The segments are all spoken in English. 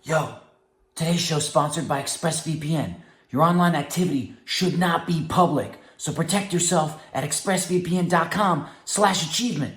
Yo, today's show is sponsored by ExpressVPN. Your online activity should not be public, so protect yourself at expressvpn.com/achievement.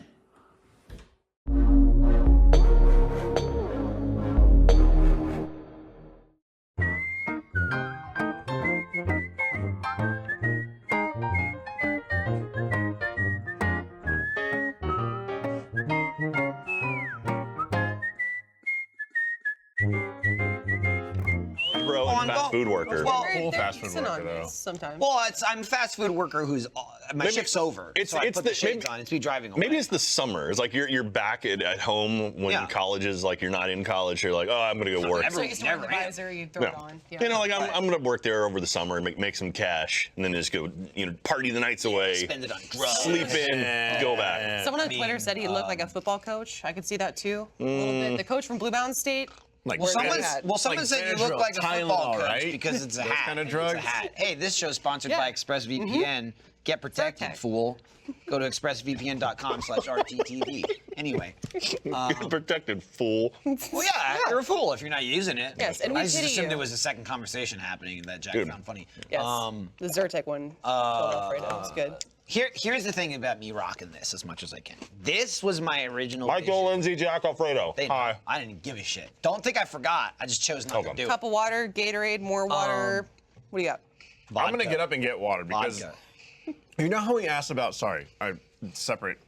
Fast food worker. Well, fast food worker though. Sometimes. Well, I'm a fast food worker who's my shift's over. So I put the shades on. It's me driving away. Maybe it's the summer. It's like you're back at home when college is like you're not in college. You're like, oh, I'm gonna go work. So it's never visor, you throw it on. Yeah. You know, like I'm gonna work there over the summer and make some cash, and then just go, party the nights away. Spend it on drugs. Sleep in, go back. Someone on Twitter said he looked like a football coach. I could see that too. A little bit. The coach from Blue Mountain State. Like someone said you look like a football coach right? because it's a hat. Kind of drugs. It's a hat. Hey, this show's sponsored by ExpressVPN. Get protected, fool. Go to expressvpn.com/rttv. Anyway. Get protected, fool. Well, yeah, you're a fool if you're not using it. Yes, and we I just pity assumed you. there was a second conversation happening that Jack found funny. Yes. The Zyrtec one. Alfredo was good. Here's the thing about me rocking this as much as I can. This was my original Michael, vision. Lindsay, Jack Alfredo. Hi. I didn't give a shit. Don't think I forgot. I just chose not to do it. Cup of water, Gatorade, more water. What do you got? I'm gonna get up and get water because you know how we asked about. Sorry, separate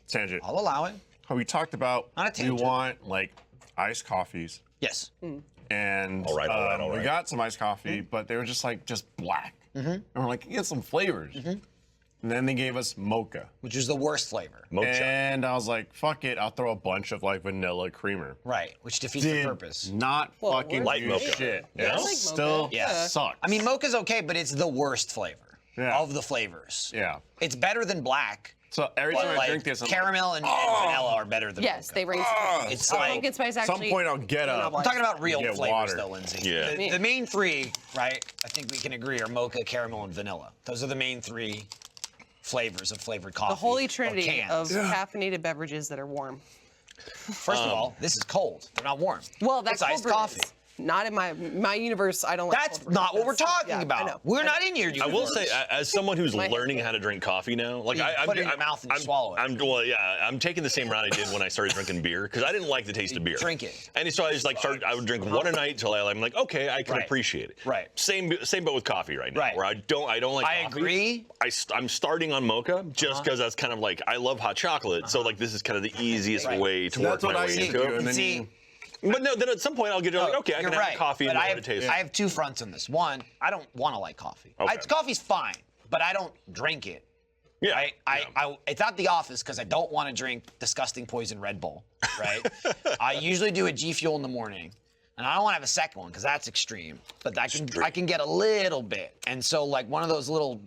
tangent. I'll allow it. How we talked about Not a we tangent. want like iced coffees. Yes. And All right. we got some iced coffee, but they were just black. And we're like, get some flavors. And then they gave us mocha. Which is the worst flavor. Mocha. And I was like, fuck it, I'll throw a bunch of like vanilla creamer. Right, which defeats the purpose. Not fucking Light do mocha. shit. Yeah. I It like still mocha. sucks. I mean, mocha's okay, but it's the worst flavor Yeah. of the flavors. Yeah. It's better than black. So every But time I like drink this, I'm caramel and vanilla are better than Yes, mocha. they range. It's Pumpkin like spice at some actually. point I'll get up. I'm talking about real Get flavors, water. though, Lindsay. Yeah. The main three, right? I think we can agree are mocha, caramel, and vanilla. Those are the main three flavors of flavored coffee. The holy or trinity cans. of caffeinated beverages that are warm. First of all, this is cold. They're not warm. Well, that's it's iced cold brew coffee. is. Not in my universe. I don't like. That's cold brew. not what we're That's- talking yeah, I about. know. We're not in your universe. I will say, as someone who's My learning head. how to drink coffee now, like You put it in your mouth and you swallow it. I'm taking the same route I did when I started drinking beer because I didn't like the taste of beer. Drink it. And so I just I would drink one a night till I'm like, okay, I can Right. appreciate it. Right. Same boat with coffee right now. Right. Where I don't like I coffee. agree. I'm starting on mocha just because that's kind of like I love hot chocolate, so like this is kind of the easiest Right. way to That's work what my I way used to into do, it. and then See, But no, then at some point I'll get like, okay, I you're can have right. coffee and but know I what have, it tastes. I have two fronts on this. One, I don't want to like coffee. Okay. Coffee's fine, but I don't drink it. Yeah. Right? It's at the office because I don't want to drink disgusting poison Red Bull. Right? I usually do a G Fuel in the morning. And I don't want to have a second one because that's extreme. But I can get a little bit. And so like one of those little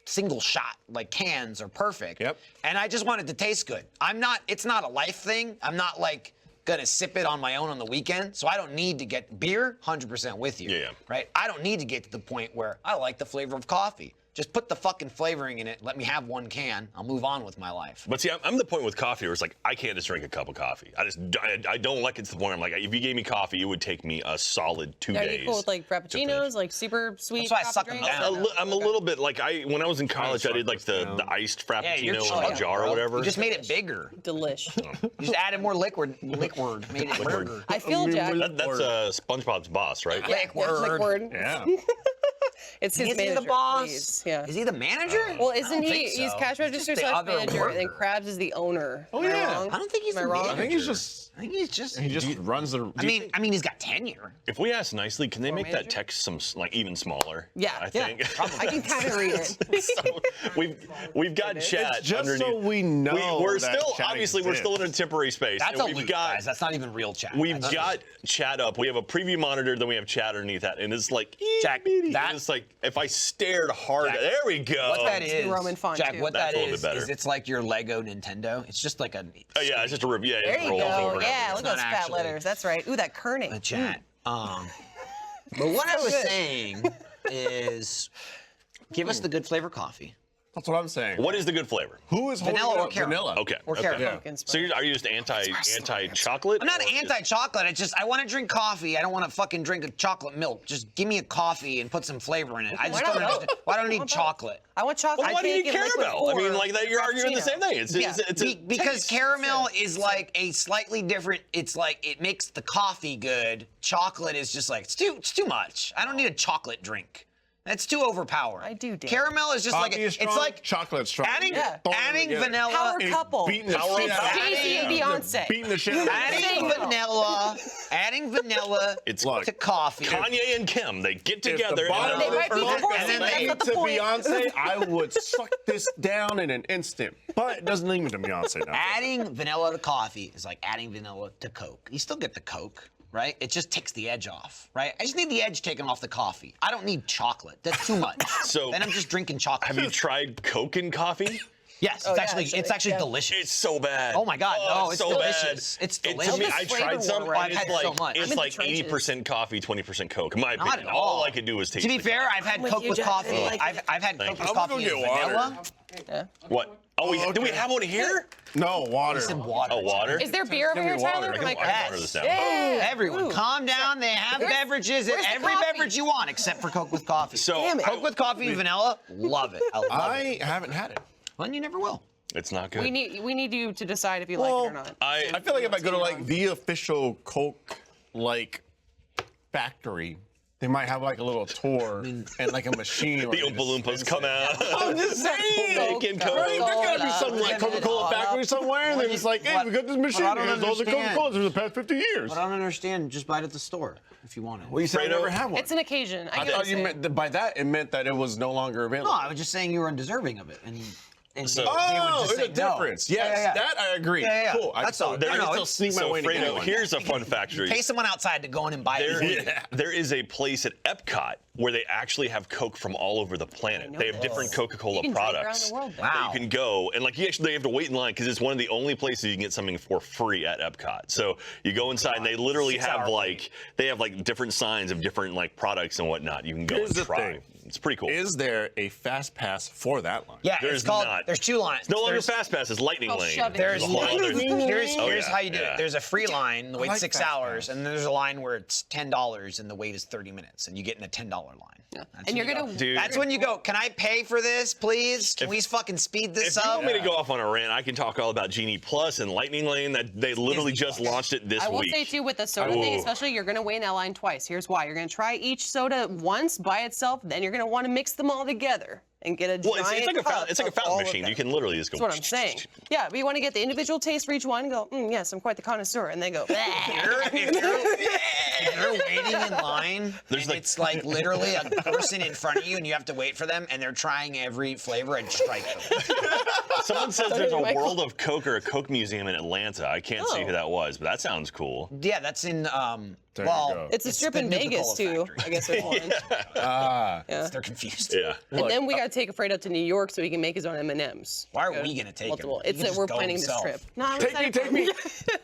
single shot like cans are perfect. Yep. And I just want it to taste good. It's not a life thing. I'm not like gonna sip it on my own on the weekend. So I don't need to get beer, 100% with you. Yeah. Right? I don't need to get to the point where I like the flavor of coffee. Just put the fucking flavoring in it. Let me have one can. I'll move on with my life. But see, I'm the point with coffee where it's like I can't just drink a cup of coffee. I don't like it to the point where I'm like, if you gave me coffee, it would take me a solid 2 Are days. you cool with like to finish. frappuccinos, like super sweet? That's why I coffee suck 'em drinks? down. I'm a little bit like when I was in college, I did like the down. iced Yeah, you're frappuccino in chilling, a jar bro. or whatever. You just made it bigger. Delish. You just added more liquid, made it burger. I feel Jack. That's SpongeBob's boss, right? Yeah, Liquid. Yeah. It's his Is he manager. the boss? please. Yeah. Is he the manager? Well, I isn't don't he? think He's so. cash He's register just the slash other manager, and then worker. Krabs is the owner. Oh, Am I yeah. wrong? I don't think he's Am I the wrong? manager. I think he's just I think he's just. he just runs the. I mean, he's got tenure. If we ask nicely, can they make that manager? text some like even smaller? Yeah. I Yeah, think. I can kind of read it. So we've got chat It's just underneath. so we know We're that still chat obviously we're still in a exists. temporary space. That's and a we've loop, got guys. That's not even real chat. we've That's got chat up. We have a preview monitor, then we have chat underneath that, and it's like Jack, itty-bitty. that- it's like if I stared hard. Jack, There we go. What that is, Roman font, Jack, too. what That's that a little is bit better. it's like your Lego Nintendo. It's just like a. Oh, yeah, it's just a yeah. There it you rolls go. over. Yeah, It's look at not those fat actually letters. That's right. Ooh, that kerning. a chat. But what I was saying is, give us the good flavor coffee. That's what I'm saying. What is the good flavor? Who is holding Vanilla it or up? caramel? Vanilla. Okay. Or okay. caramel. So are you just anti-chocolate? I'm not or just- anti-chocolate. It's just I want to drink coffee. I don't want to fucking drink a chocolate milk. Just give me a coffee and put some flavor in it. I just Why don't not understand. Why don't I need chocolate? I want chocolate. Well, why do you cake need and liquid caramel? I mean, pour like that, you're arguing the frappuccino. same thing. It's a Because taste. caramel is like a slightly different. It's like it makes the coffee good. Chocolate is just like it's too much. I don't need a chocolate drink. That's too overpowering. I do, Dan. Caramel is just like Coffee is it's strong, like chocolate strong. adding Throw them adding together. vanilla. Power couple. Beating the Power shit out of couple. Jay-Z and Beyonce. Beating the shit out of Adding vanilla It's Look, to coffee. Kanye and Kim. They get together. If the bottom They of might the be boat divorcing, and but then that's not to the point. Beyonce, I would suck this down in an instant. But it doesn't lead me to Beyonce now. Adding vanilla to coffee is like adding vanilla to Coke. You still get the Coke, right? It just takes the edge off, right? I just need the edge taken off the coffee. I don't need chocolate. That's too much. So- then I'm just drinking chocolate. Have you tried Coke and coffee? Yes, Oh, it's yeah, actually yeah. delicious. It's so bad. Oh my God, no, it's so delicious. bad. It's To delicious. me, It's I flavor tried some. war, right? It's I've had so like much. it's I'm in the like trenches. 80% coffee, 20% Coke. In my Not opinion, at all. all I could do was taste. To be the fair, coffee. I've had with Coke you, with Jack. coffee. I like I've had Thank Coke you. with I'm gonna coffee go and get water. vanilla. Yeah. What? Oh, do we have one here? No, water. Some water. Oh, water. Is there beer over Give me here, Tyler? water. Am I I can Yes. water this down. Yeah. Everyone, Ooh. calm down. They have Where's- beverages, where's the every coffee? beverage you want, except for Coke with coffee. So Damn it. Coke with coffee and vanilla, love it. I love it. I haven't had it. Well, you never will. it's not good. We need you to decide if you like it or not. I feel like if I go to like the official Coke like factory, they might have like a little tour and like a machine. the Oompa Loompas come out. I'm just saying. Making Coke. Coke. Right? There's gotta be some like Coca-Cola factory somewhere, and then it's like, hey, we got this machine I that don't has all the understand. Coca-Colas for the past 50 years. But I don't understand. Just buy it at the store if you want it. Well, you said I Fredo? never had one. It's an occasion. I I get thought what you you're meant that by that it meant that it was no longer available. No, I was just saying you were undeserving of it, and So- they would Oh, just there's say a no. difference. Yes, Yeah. that I agree. Yeah. Cool. That's all. I No, can no, still it's- sneak my So way to get Fredo, one. here's a fun fact for you. Pay someone outside to go in and buy it. for you. There is a place at Epcot where they actually have Coke from all over the planet. know They have this. different Coca-Cola You can drink products around the world there. that Wow. you can go and like you actually have to wait in line because it's one of the only places you can get something for free at Epcot. So you go inside and they literally have 6-hour like they have like different signs of different like products and whatnot. You can go Here's and the try. thing. It's pretty cool. Is there a fast pass for that line? Yeah, There's it's called. not. There's two lines. It's no longer There's- Fast Pass. It's Lightning Oh, Lane. shove it. There's a whole other. here's Oh, here's yeah, how you do yeah. it. There's a free line. The wait's like six Fast hours, Pass. and there's a line where it's $10 and the wait is 30 minutes, and you get in a $10 line. That's And when you're you gonna- go. Dude. That's when you go. Can I pay for this, please? Can we fucking speed this If you up? want me to go off on a rant, I can talk all about Genie Plus and Lightning Lane. That they literally Disney just Plus. launched it this I will week. say too, with the soda thing, Ooh. especially, you're gonna wait in that line twice. Here's why: you're gonna try each soda once by itself, then you're gonna want to mix them all together and get a Well, giant it's like a cup fountain, it's like a of all fountain of machine. them. You can literally just go. That's what I'm saying. Yeah, but you want to get the individual taste for each one and go, yes, I'm quite the connoisseur, and then go, "Bah." If you're waiting in line, There's and like- it's like literally a person in front of you, and you have to wait for them, and they're trying every flavor and strike them. Someone says there's a Michael. World of Coke or a Coke museum in Atlanta. I can't see Oh. who that was, but that sounds cool. Yeah, that's in. There you Well, go. It's a strip the in Vegas Nuka-Cola too. factory. I guess there's one. They're confused. Yeah. And then we got to take Fredo to New York so he can make his own M&Ms. Why are we gonna take him? multiple? He It's can that just we're go planning himself. this trip. No, I'm Take me, excited take for me. it.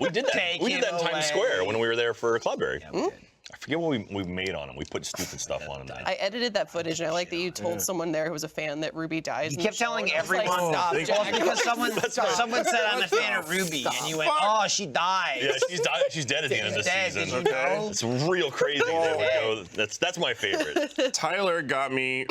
We did that. Take We did that in him Times away. Square when we were there for Cloudberry. Yeah, we did. I forget what we made on him. We put stupid stuff on him. I edited that footage, and I like that you told someone there who was a fan that Ruby dies. You in kept the show, telling and I was like, everyone. "Stop, thank Jack." you. Because someone said I'm a fan of Ruby, and you went, "Oh, she died." Yeah, she's died. She's dead at the end of this Dead, season. did you know? It's real crazy. There we go. That's my favorite. Tyler got me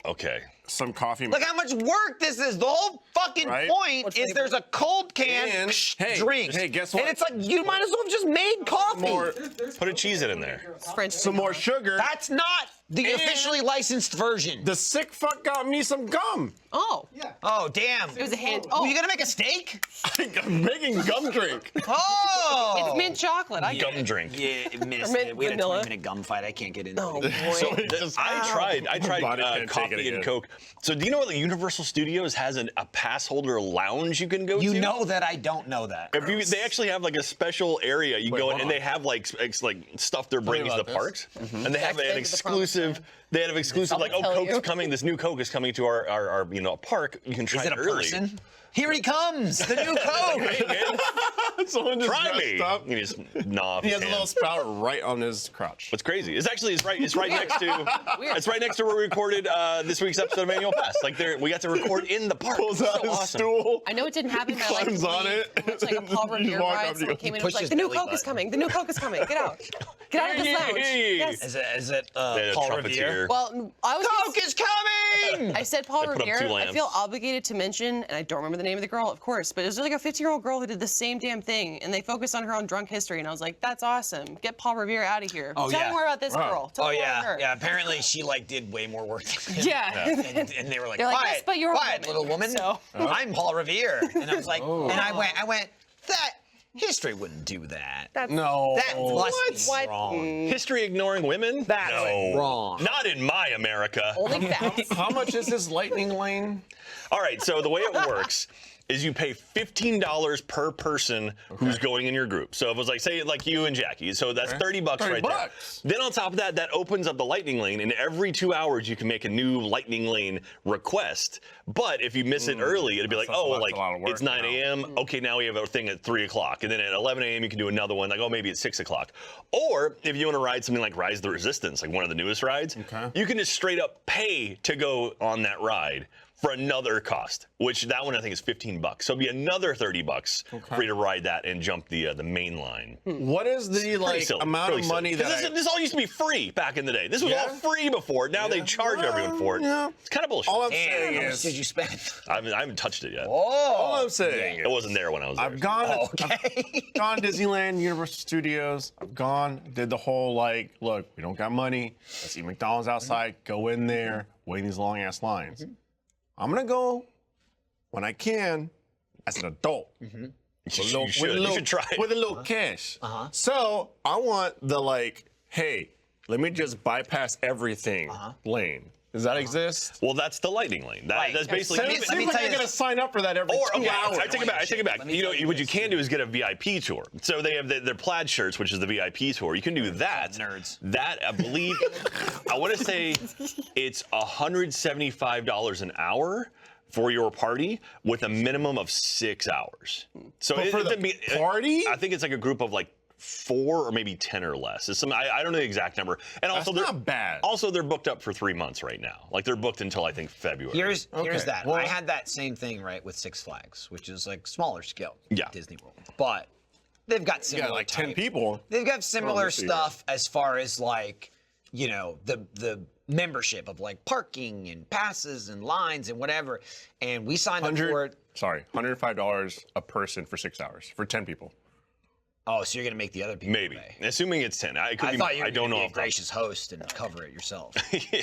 Okay. some coffee. Look how much work this is. The whole fucking Right? point What's is flavor? there's a cold can And, hey, drink. hey, guess what? And it's like you might as well have just made coffee. more, Put a cheese in there. It's French. some more sugar. That's not the And- officially licensed version. The sick fuck got me some gum. Oh, Oh, damn. it was a hint. Oh, Oh, you gonna make a steak? I'm making gum drink. Oh. it's mint chocolate. I get Gum it. drink. Yeah, it missed mint it. We had a vanilla. 20-minute gum fight. I can't get into Oh, it. boy. So it just- I tried body can't take it coffee and again. Coke. So do you know what the Universal Studios has a pass holder lounge you can go to? You know that I don't that. If you, they actually have like a special area you Wait, go in hold and on. they have like stuff they're bringing to the about parks, this. and they have Back an to the exclusive exclusive. They had an exclusive, like, oh, tell Coke's you. coming. This new Coke is coming to our park. You can try Is it a early. person? Here he comes, the new Coke. Hey, man, Someone just try dressed me. up. You just gnaw off He his has a hand. little spout right on his crotch. What's crazy? It's actually it's right next to it's right next to where we recorded this week's episode of Manual Pass. Like we got to record in the park. Pulls out his awesome. stool. I know it didn't happen. I like Climbs on it. It's like a Paul You Revere walk ride. up to Someone you. came in and Push was like, his "The new belly Coke is button. coming. The new Coke is coming. Get out. Get out of this lounge." Hey. Yes. Is it They had a Paul trumpeter. Revere? Well, I was. Coke is coming! I said Paul They put up Revere. two I lamps. feel obligated to mention, and I don't remember the name of the girl, of course, but it was like a 15-year-old girl who did the same damn thing, and they focused on her own drunk history, and I was like, that's awesome. Get Paul Revere out of here. Oh, Tell yeah. me more about this Wow. girl. Tell Oh me more yeah, about her. yeah. Apparently she like did way more work than him. Yeah. And they were like, They're like, quiet, yes, but you're a quiet, woman." little woman. So- I'm Paul Revere, and I was like, and I went, that history wouldn't do that. No. That must be What? wrong. History ignoring women? That's no. wrong. Not in my America. Only facts. How much is this lightning lane? All right, so the way it works is you pay $15 per person who's going in your group. So if it was like, say, like you and Jackie, so that's $30 right there. Then on top of that, that opens up the lightning lane, and every 2 hours you can make a new lightning lane request. But if you miss it early, it'd be like, That's a oh, lot- like that's a lot of work it's 9 now. a.m. Okay, now we have a thing at 3 o'clock, and then at 11 a.m. you can do another one. Like, oh, maybe it's 6 o'clock. Or if you want to ride something like Rise of the Resistance, like one of the newest rides, you can just straight up pay to go on that ride for another cost, which that one I think is $15. So it'd be another $30 for you to ride that and jump the main line. What is the like silly, amount really of money silly. 'Cause that? this all used to be free back in the day. This was all free before. Now they charge everyone for it. Yeah. It's kind of bullshit. All I'm Damn, saying how much is, did you spend? I haven't touched it yet. all I'm saying It wasn't there when I was there. I've gone, Okay. I've gone Disneyland, Universal Studios. I've gone, did the whole like, look, we don't got money. Let's eat McDonald's outside. Go in there, wait in these long ass lines. I'm gonna go when I can as an adult. You should try it. With a little cash. So I want the like, hey, let me just bypass everything lane. Does that exist? Well, that's the lightning lane. Right. That's basically. It let me seems like tell I you gotta this. sign up for that every Or 2 okay, hours. I take it back. I take it back. Let me You know tell you what you this. can do is get a VIP tour. So they have their plaid shirts, which is the VIP tour. You can do that. Nerds. That I believe, I want to say, it's $175 an hour for your party with a minimum of 6 hours. So But for the party? I think it's like a group of like 4 or maybe 10 or less. It's some I don't know the exact number. And also That's they're not bad. Also they're booked up for 3 months right now. Like they're booked until I think February. Here's that. well- I had that same thing right with Six Flags, which is like smaller scale. Yeah. Disney World, but they've got You similar got like 10 type- people. They've got similar let's see stuff as far as like, you know, the membership of like parking and passes and lines and whatever. And we signed up for it. $105 a person for 6 hours for 10 people. Oh, so you're gonna make the other people Maybe. pay. Assuming it's 10. I could I be thought you were I don't gonna know be a if gracious host and cover it yourself, yeah.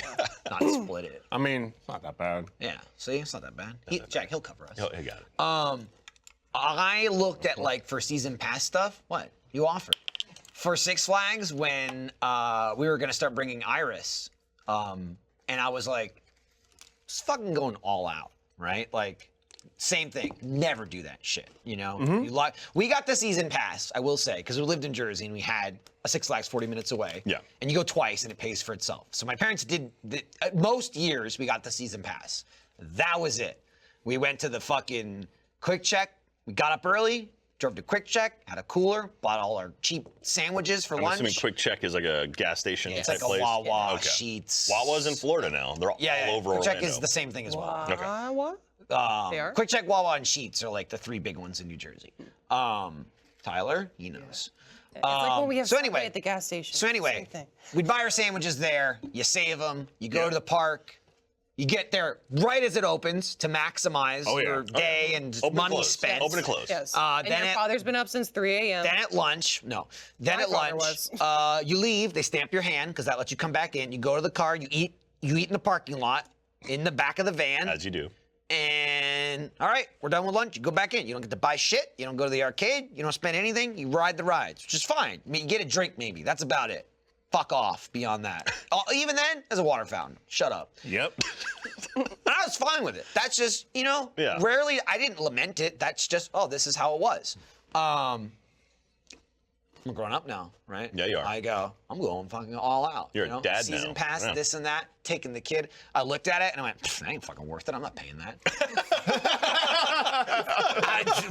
not split it. I mean, it's not that bad. Yeah, see, it's not that bad. Jack, he'll cover us. I got it. I looked at like for season pass stuff. What you offer for Six Flags when we were gonna start bringing Iris, and I was like, just fucking going all out, right? Like, same thing. Never do that shit. You know, we got the season pass. I will say because we lived in Jersey and we had a Six Flags 40 minutes away. Yeah. And you go twice and it pays for itself. So my parents did most years we got the season pass. That was it. We went to the fucking Quick Check. We got up early, drove to Quick Check, had a cooler, bought all our cheap sandwiches for I'm lunch. assuming Quick Check is like a gas station It's type like a place. Wawa, Okay. Sheets. Wawa's in Florida now. They're all over Quick Check Orlando. is the same thing as well. Okay. What? They are? Quick Check, Wawa, and Sheets are like the 3 big ones in New Jersey. Tyler, he knows. It's like when we have so Subway anyway- at the gas station. So anyway, Same thing. we'd buy our sandwiches there. You save them. You go to the park. You get there right as it opens to maximize Oh, yeah. your Oh, day and Open and money close. spent. Open and close. Yes. then and your it- father's been up since 3 a.m. Then at lunch, Then My at father lunch, you leave. They stamp your hand because that lets you come back in. You go to the car. You eat in the parking lot, in the back of the van. As you do. And all right, we're done with lunch. You go back in. You don't get to buy shit. You don't go to the arcade. You don't spend anything. You ride the rides, which is fine. I mean, you get a drink maybe. That's about it. Fuck off beyond that. Even then, as a water fountain. Shut up. Yep. And I was fine with it. That's just, Yeah. rarely, I didn't lament it. That's just, this is how it was. I'm grown up now, right? Yeah, you are. I go, I'm going fucking all out. You're you know? a dad Season now. pass, Yeah. this and that, taking the kid. I looked at it and I went, that ain't fucking worth it. I'm not paying that.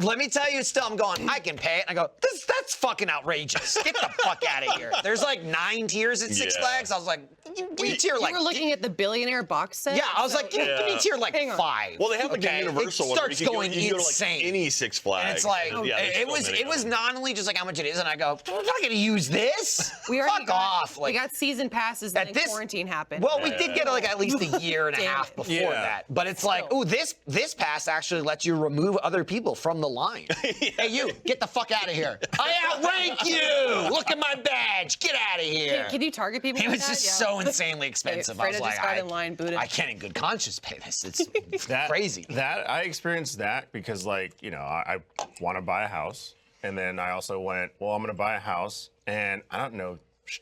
Let me tell you, still, I'm going, I can pay it. And I go, that's fucking outrageous. Get the fuck out of here. There's like 9 tiers at Six Yeah. Flags. I was like, give me tier like. You were looking at the billionaire box set? Yeah, I was like, give me tier like Hang on. 5. Well, they have like okay? a universal It one. where starts you can going you can go to insane. like any Six Flags. And it's like, Yeah, there's it so was many it of was them. not only just like how much it is, and I go, I'm not gonna use this. We already Fuck off. we got season passes and at then this- quarantine happened. Well, we did get like at least a year and a Damn half it. before Yeah. that. But it's like, ooh, this pass actually lets you remove other people from the line. Hey, you, get the fuck out of here. I outrank you. Look at my badge. Get out of here. Can you target people It like was that? just Yeah. so insanely expensive. I was Freda like, just got in line, booted. I can't in good conscience pay this. It's That, crazy. That I experienced that because, like, you know, I want to buy a house, and then I also went, well, I'm gonna buy a house, and I don't know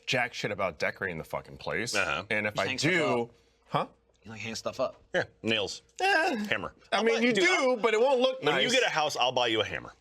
jack shit about decorating the fucking place. And if I hang stuff do, up. huh? You like hang stuff up. Yeah, nails, hammer. I mean, you do, but it won't look When nice. you get a house, I'll buy you a hammer,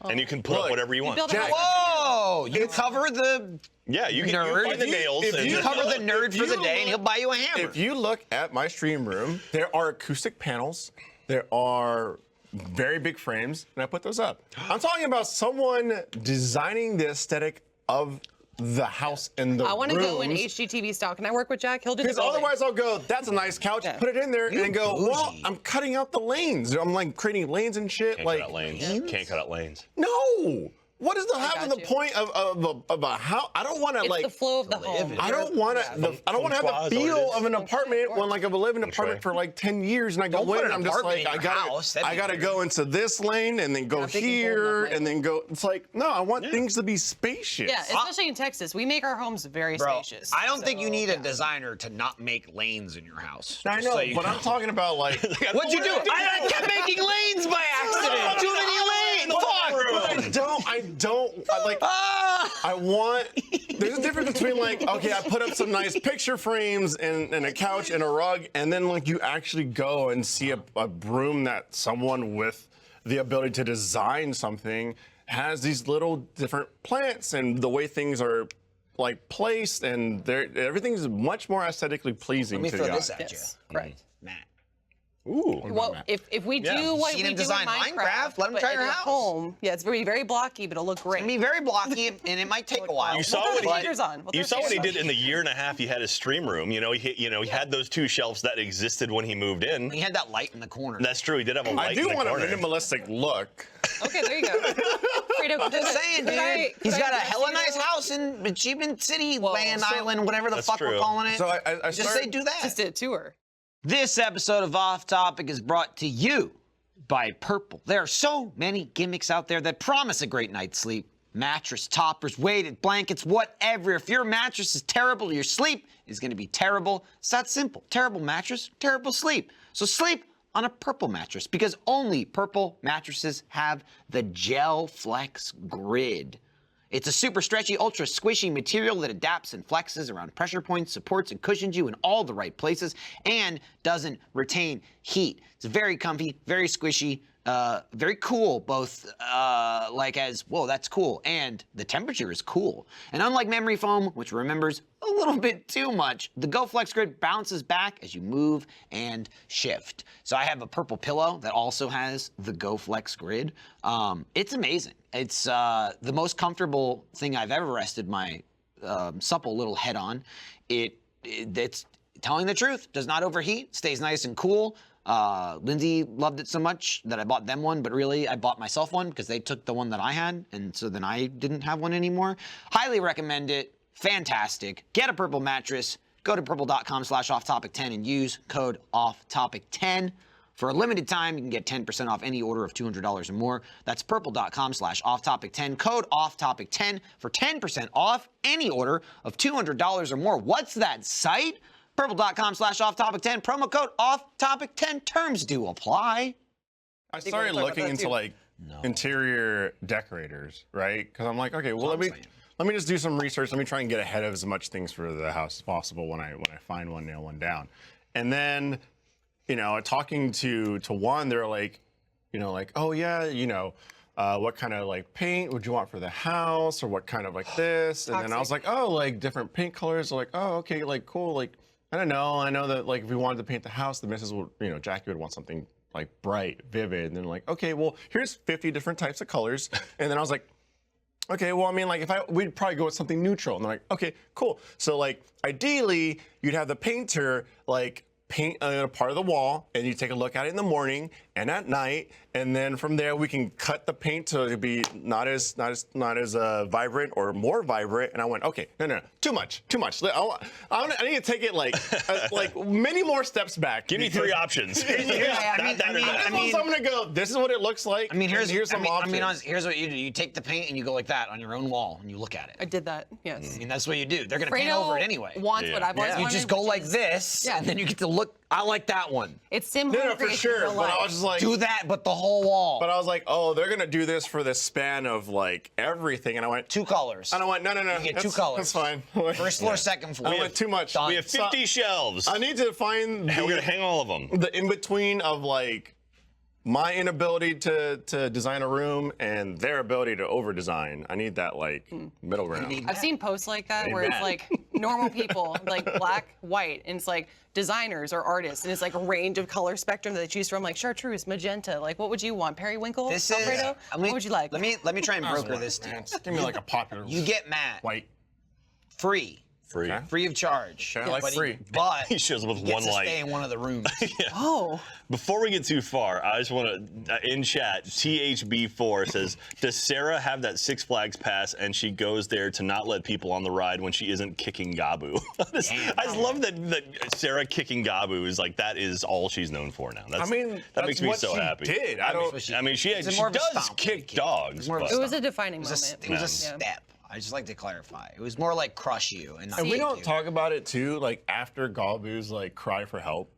and you can put up Look, whatever you want. build a Jack- house. Whoa! You cover the Yeah, you can Nerd. find the If you- nails. if and you you cover the nerd if for the you day, and he'll buy you a hammer. If you look at my stream room, there are acoustic panels. There are very big frames, and I put those up. I'm talking about someone designing the aesthetic of the house and the I want to go in rooms. HGTV style. Can I work with Jack? He'll do the Because building. otherwise I'll go, that's a nice couch, Yeah. put it in there, and then go, well, bougie. I'm cutting out the lanes. I'm like creating lanes and shit. Can't like, cut out lanes. Can't cut out lanes. no. What is the half of got the you. point of a house? I don't want to It's like. the flow of the home. I don't want to. I don't want to have Feng the shui is what it feel is. of an apartment when like I've lived in an shui. apartment for like 10 years and I go Don't put in an and I'm just apartment like in your house. That'd I be gotta weird. go into this lane and then go Yeah, they can hold here up and then go. It's like no, I want things to be spacious. Yeah, especially in Texas. We make our homes very Bro, spacious. I don't think you so, need a yeah. designer to not make lanes in your house. I Just know, so you but know. I'm talking about like. What'd you do? I kept making lanes by accident. Too many lanes. Fuck. I don't. I want. There's a difference between like, okay, I put up some nice picture frames and a couch and a rug, and then like you actually go and see a room that someone with the ability to design something has these little different plants and the way things are like placed, and everything's much more aesthetically pleasing Let me to throw the this eye. at Yes, you. right. Matt. Ooh. Well, if we do what Seen we him do design in Minecraft, let him but try in your a house. home, yeah, it's very very blocky, but it'll look great. It'll be very blocky, and it might take a while. You saw We'll what throw he shaders on. We'll You throw saw what he shaders did on. in the year and a half he had his stream room. He had those 2 shelves that existed when he moved in. He had that light in the corner. That's true. He did have a light I do in the want a corner. minimalistic look. Okay, there you go. Fredo, I'm just saying, dude. He's got a hella nice house in Achievement City, Land Island, whatever the That's fuck we're true. calling it. So I just started- say do that. Just did a tour. This episode of Off Topic is brought to you by Purple. There are so many gimmicks out there that promise a great night's sleep. Mattress toppers, weighted blankets, whatever. If your mattress is terrible, your sleep is going to be terrible. It's that simple. Terrible mattress, terrible sleep. So sleep on a Purple mattress because only Purple mattresses have the Gel Flex Grid. It's a super stretchy, ultra squishy material that adapts and flexes around pressure points, supports and cushions you in all the right places, and doesn't retain heat. It's very comfy, very squishy, very cool, both whoa, that's cool, and the temperature is cool. And unlike memory foam, which remembers a little bit too much, the GoFlex Grid bounces back as you move and shift. So I have a Purple pillow that also has the GoFlex Grid. It's amazing. It's the most comfortable thing I've ever rested my supple little head on. It's telling the truth, does not overheat, stays nice and cool. Lindsay loved it so much that I bought them one, but really I bought myself one because they took the one that I had, and so then I didn't have one anymore. Highly recommend it. Fantastic. Get a Purple mattress. Go to purple.com/offtopic10 and use code offtopic10. For a limited time, you can get 10% off any order of $200 or more. That's purple.com/offtopic10, code offtopic10 for 10% off any order of $200 or more. What's that site? Purple.com/offtopic10, promo code offtopic10. Terms do apply. I started talk about looking that into too. like interior decorators, right? Because I'm like, okay, well what let I'm me saying. just do some research. Let me try and get ahead of as much things for the house as possible when I find one, nail one down. And then, talking to one, they're like, oh yeah, what kind of like paint would you want for the house, or what kind of like this? And then I was like, oh, like different paint colors. Like, oh, okay, like cool. Like, I don't know. I know that like if we wanted to paint the house, the missus would, Jackie would want something like bright, vivid. And then like, okay, well, here's 50 different types of colors. And then I was like, okay, well, I mean, like we'd probably go with something neutral. And they're like, okay, cool. So like, ideally, you'd have the painter like paint a part of the wall, and you take a look at it in the morning and at night, and then from there we can cut the paint to be not as vibrant or more vibrant. And I went, okay, no, too much. I need to take it like many more steps back. Give me 3 options. I mean, so I'm gonna go. This is what it looks like. I mean, here's some options. here's what you do. You take the paint and you go like that on your own wall, and you look at it. I did that. Yes. I mean, that's what you do. They're gonna paint over it anyway. Wants what I've always You wanted, just go which like is- this, and then you get to look. I like that one. It's sim No, home for creation sure. in real But I life. was just like, Do that, but the whole wall. But I was like, oh, they're gonna do this for the span of like everything, and I went 2 colors. And I went, no. You get 2 colors. That's fine. First floor, second floor. I went too much. Done. We have 50 shelves. I need to find and we're gonna hang all of them. the in between of like my inability to design a room and their ability to over design. I need that like middle ground. I've seen posts like that where it's like normal people, like black, white, and it's like designers or artists, and it's like a range of color spectrum that they choose from, like chartreuse, magenta. Like, what would you want? Periwinkle? This is. Alfredo? What would you like? Let me try and broker this to you. Give me like a popular. You get Matt white. free. Free of charge. Okay, I like But free. But He shows up with he gets one to light. stay in one of the rooms. Oh. Before we get too far, I just want to, in chat, THB4 says, does Sarah have that Six Flags pass and she goes there to not let people on the ride when she isn't kicking Gabu? I just love that Sarah kicking Gabu is like, that is all she's known for now. That's, that that's makes me what so she happy. Did. She more of a does stomp. kick dogs. more of a but- It was a defining It moment. was a Yeah. step. I just like to clarify. It was more like crush you and not And we kick don't you. talk about it too, like after Gabu's like cry for help.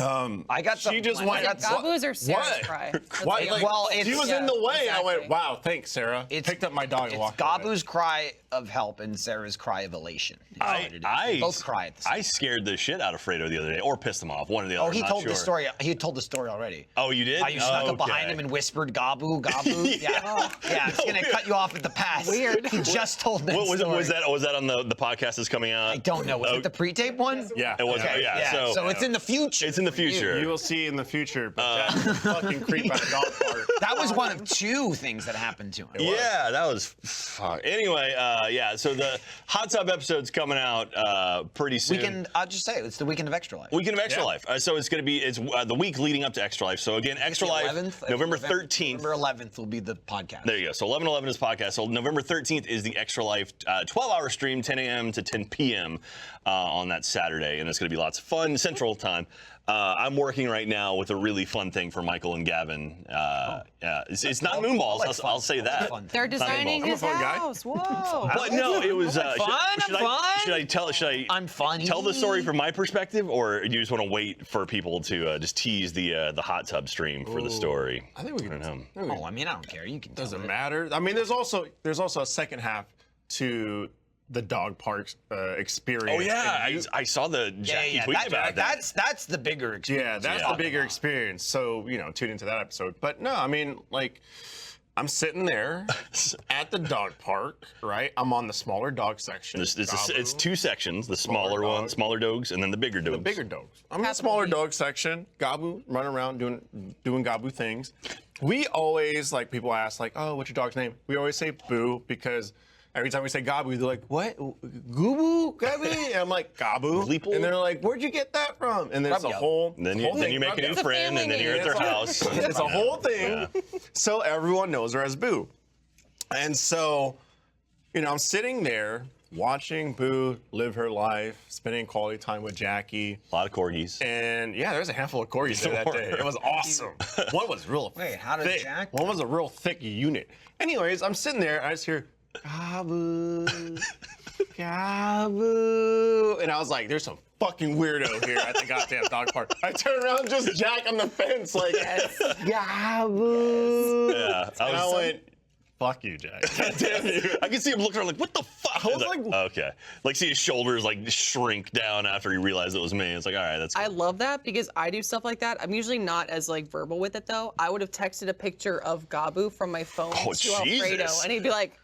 I got She just went. Gabu's or Sarah's What? cry? What? Like, Well, she it's- was in the way. I exactly. went, wow, thanks, Sarah. Picked up my dog and It's walked away. Gabu's cry of help and Sarah's cry of elation. They both cry at the same I scared the shit out of Fredo the other day, or pissed him off. One or the other. Oh, he I'm not told sure. the story. He told the story already. Oh, you did? How you snuck up behind Okay. him and whispered, "Gabu, Gabu." Yeah, it's gonna cut you off at the pass. Weird. He just told that What was it? story. Was that on the podcast that's coming out? I don't know. Was it the pre-tape one? Yeah. It was. Okay, Yeah. So it's in the future. It's in the future. You will see in the future, but that fucking creep at the dog park. That was one of 2 things that happened to him. Yeah, that was fuck. Anyway, yeah. So the Hot Tub episode's coming out pretty soon. I'll just say it's the weekend of Extra Life. Weekend of Extra Life. So it's going to be the week leading up to Extra Life. So again, Extra The Life, 11th? November 13th. November 11th will be the podcast. There you go. So 11/11 is podcast. So November 13th is the Extra Life 12-hour stream, 10 a.m. to 10 p.m. On that Saturday, and it's going to be lots of fun Central Time. I'm working right now with a really fun thing for Michael and Gavin. It's not moonballs. like fun. I'll say that. Fun. They're It's not designing moonballs. his fun guy. house. Whoa. But no, it was. I'm fun. Should I I'm funny. tell the story from my perspective, or do you just want to wait for people to just tease the hot tub stream for the story? I think we can. Oh, I mean, I don't care. You can. Doesn't tell it. matter. I mean, there's also a second half to the dog park experience. Oh yeah, I saw the Jackie tweet about that. That's the bigger experience. Yeah, that's the bigger experience. So, tune into that episode. But no, I mean, like, I'm sitting there at the dog park, right? I'm on the smaller dog section. It's 2 sections: the smaller Smaller one, dog. smaller dogs, and then the bigger dogs. The bigger dogs. I'm in the Capital smaller B. dog section. Gabu running around doing Gabu things. We always, like, people ask, like, oh, what's your dog's name? We always say Boo, because every time we say Gabu, they're like, what? Gubu? Gabi? And I'm like, Gabu. Bleeple? And they're like, where'd you get that from? And there's a Rub-yub. whole And then whole you thing. make a new Rub-yub. friend, and then you're at their house. It's a whole thing. So everyone knows her as Boo. And so, I'm sitting there watching Boo live her life, spending quality time with Jackie. A lot of corgis. And yeah, there's a handful of corgis there that day. It was awesome. One was real Wait, how did thick. Jack- One was a real thick unit. Anyways, I'm sitting there, I just hear, Gabu, Gabu. And I was like, there's some fucking weirdo here at the goddamn dog park. I turn around, just Jack on the fence, like, Gabu. Yeah, And I went, Fuck you, Jack. Damn you. I can see him looking around like, what the fuck? I was like, okay. Like, see his shoulders like shrink down after he realized it was me. It's like, all right, that's cool. I love that because I do stuff like that. I'm usually not as like verbal with it though. I would have texted a picture of Gabu from my phone Oh, to Alfredo, Jesus. and he'd be like,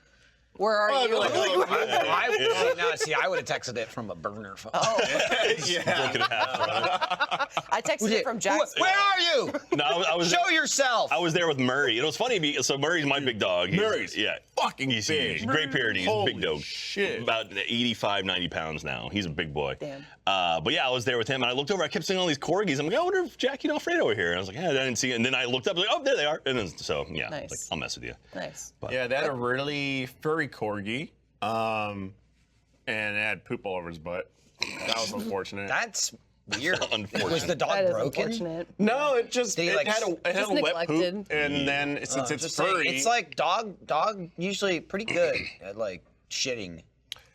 "Where are you?" Like, oh, I would have texted it from a burner phone. Broken in half, brother. I texted it from Jack's. Where are you? No, I was Show yourself. I was there with Murray. And it was funny because so Murray's my big dog. Murray's fucking he's big. huge. Great Pyrenees, he's a Holy big dog. shit. About 85, 90 pounds now. He's a big boy. Damn. But yeah, I was there with him and I looked over, I kept seeing all these corgis. I'm like, I wonder if Jackie and Alfredo were here. And I was like, yeah, I didn't see it. And then I looked up, like, oh, there they are. And then so yeah, Nice. like, I'll mess with you. Nice. Yeah, they had a really furry corgi, and it had poop all over his butt. That was unfortunate. That's weird. Unfortunate. Was the That dog is broken? unfortunate. No, it just They, it like, had a just wet neglected. poop, and then since it's Just saying, furry, it's like dog usually pretty good at like shitting.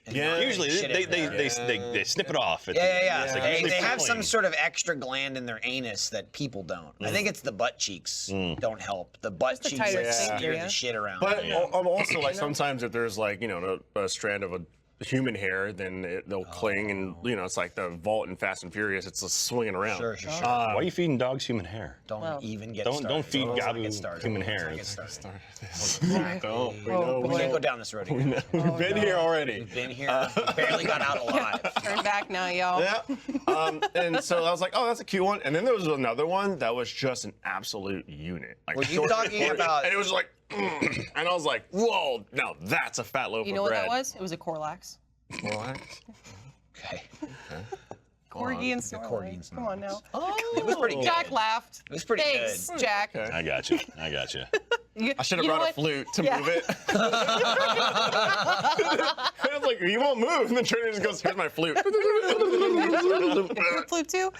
and Yeah. not Usually shit they, everywhere. they snip it off. at the Yeah, end. yeah, It's yeah. like usually They pretty have some clean. sort of extra gland in their anus that people don't. I think it's the butt cheeks don't help. The butt Just a cheeks tighter like, sphincter, steer yeah. the shit around. But Yeah. I'm also like sometimes if there's like a strand of a human hair, then they'll cling, and it's like the vault in Fast and Furious. It's just swinging around. Sure, sure, sure. Why are you feeding dogs human hair? Don't even get Don't started. feed Let's not Gabu get started. human Let's hair. not get started. Don't. We Oh, know. We We can't know. go down this road again. We've been here already. We've been here. We barely got out alive. Turn back now, y'all. Yeah. And so I was like, oh, that's a cute one. And then there was another one that was just an absolute unit. Like, Were you talking about? And it was like, and I was like, whoa, now that's a fat loaf You know of what bread. that was? It was a Corlax. What? Okay. Corgi and The Snorlax. Corgi and Come on now. It was pretty good. Jack laughed. It was pretty Thanks, good. Jack. I got you. I got you. I should have You know brought a what? flute to Yeah. move it. I was like, you won't move. And then Trinity just goes, here's my flute. Flute too?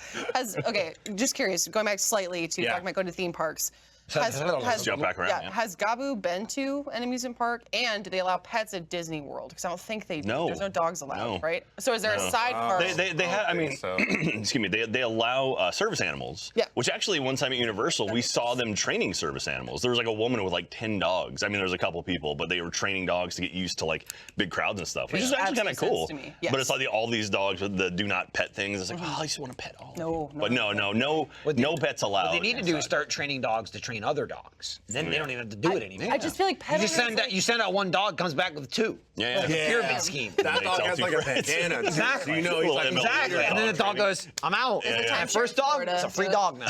Okay, just curious, going back slightly to talking about going to theme parks. Jump back around, yeah. Has Gabu been to an amusement park? And do they allow pets at Disney World? Because I don't think they do. No. There's no dogs allowed, No. right? So is there a side park? They have, I mean, so. excuse me, they allow service animals. Yeah. Which actually, one time at Universal, we saw them training service animals. There was like a woman with like 10 dogs. I mean, there was a couple people, but they were training dogs to get used to like big crowds and stuff, which Makes is actually kind of absolute cool. sense to me. Yes. But it's like all these dogs with the do not pet things. It's like, oh, I just want to pet all. of No, you. But no pets allowed. What they need to do is start training dogs to train other dogs. Then they don't even have to do it anymore. I just feel like pet You just owners, send out one dog, comes back with two. Yeah. Pyramid scheme. That They dog tell has two like a friends. bandana. Exactly. You know he's like, Exactly. And then the dog goes, I'm out. yeah. And first dog, Florida, it's a free so- dog now.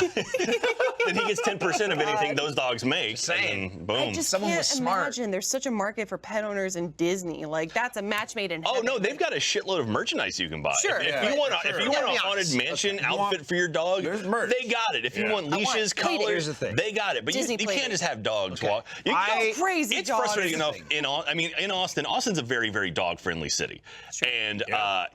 Then he gets 10% of anything those dogs make. saying. And then boom. I just Someone can't was smart. imagine there's such a market for pet owners in Disney. Like that's a match made in Oh heaven. no, they've got a shitload of merchandise you can buy. Sure. If Yeah. you want Sure. a Gotta be haunted honest. mansion outfit for your dog, There's merch. they got it. If you Yeah. want leashes, Play dates. colors, Here's the thing. they got it. But you Disney can't play just dates. have dogs walk. You I- Crazy It's dogs. frustrating enough Here's in Austin. Austin's a very, very dog-friendly city, and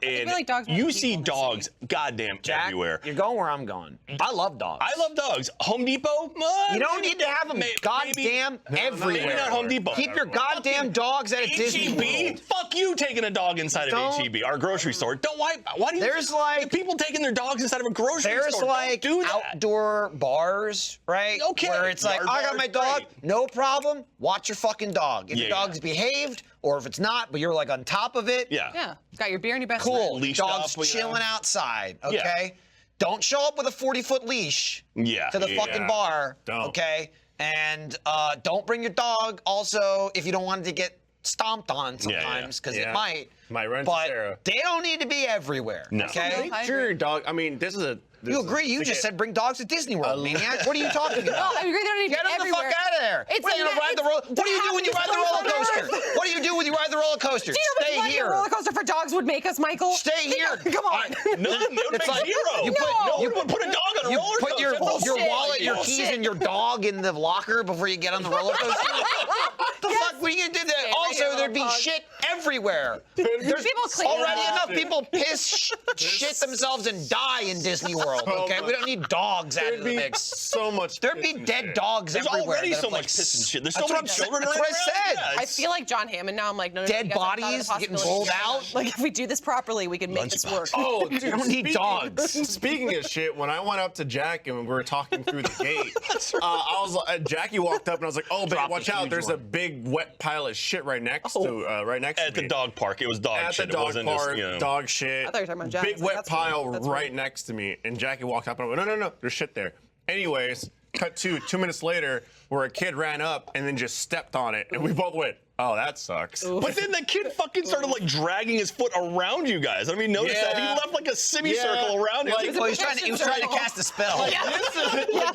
feel like dogs you make see people in the dogs goddamn Jack, everywhere. you're going where I'm going. I love dogs. I love dogs. Home Depot. You don't need to have them goddamn everywhere. Maybe not Home Depot. Keep your goddamn dogs at a Disney H-E-B? World. Fuck you taking a dog inside Don't- of H-E-B, our grocery store. Why do you? There's like- people taking their dogs inside of a grocery There's store. like Don't do that. outdoor bars, right? Okay, Where it's like, yard I got my bars, dog, great. no problem. Watch your fucking dog. If your Yeah. dog's behaved, or if it's not, but you're like on top of it, Yeah. Yeah, got your beer and your best cool. friend. Leashed Dog's up, you know. chilling outside, Yeah. okay? Don't show up with a 40-foot leash Yeah. to the fucking bar, Don't. okay? And don't bring your dog also if you don't want it to get stomped on sometimes, because Yeah. it might. Might run into But Sarah. they don't need to be everywhere, No. okay? I Sure, dog. I mean, this is a. You agree? You just said bring dogs to Disney World, maniac. What are you talking about? I agree. They don't need to Get be them the fuck everywhere. out of there. It's What are you a- gonna ride the it's roller? What do you do when you ride the roller happiest place coaster? on earth. What do you do when you ride the roller coaster? Do you know Stay how much money a here. roller coaster for dogs would make us, Michael? Stay here. Come on. No, it would It's make like- zero. you put- no you one would put a dog on a You roller put coaster. your Bullshit. wallet, your keys, Bullshit. and your dog in the locker before you get on the roller coaster. The fuck? What are you gonna do that? right Also, here, there'd be little dog. shit everywhere. There's People clean it already up. enough people shit themselves and die in Disney World. world. Okay, we don't need dogs added to the There'd be mix. so much. There'd be piss and dead shit. dogs There's everywhere. already that so have, much like, piss and shit. There's so That's many what I'm saying. children That's running what I around. said. Yeah, I feel like John Hammond now. I'm like, no, Dead you guys haven't thought of bodies the getting possibility. rolled out. Like, if we do this properly, we can make this work. Oh, We don't need dogs. Speaking of shit, when I went up to Jack and we were talking through the gate, Jackie walked up and I was like, "Oh, babe, Dropped watch a out! huge There's one. a big wet pile of shit right next to At the me." dog park, it was dog At shit. the dog it wasn't park, just, you know. dog shit. I thought you were talking about Jack. I Big was like, wet that's weird. pile That's right weird. next to me, and Jackie walked up and I went, "No, there's shit there." Anyways, cut to 2 minutes later, where a kid ran up and then just stepped on it, and we both went, "Oh, that sucks." But then the kid fucking started like dragging his foot around you guys. I mean, notice that he Yeah. left like a semicircle Yeah. around you. Like- It's Well, he was trying to cast a spell.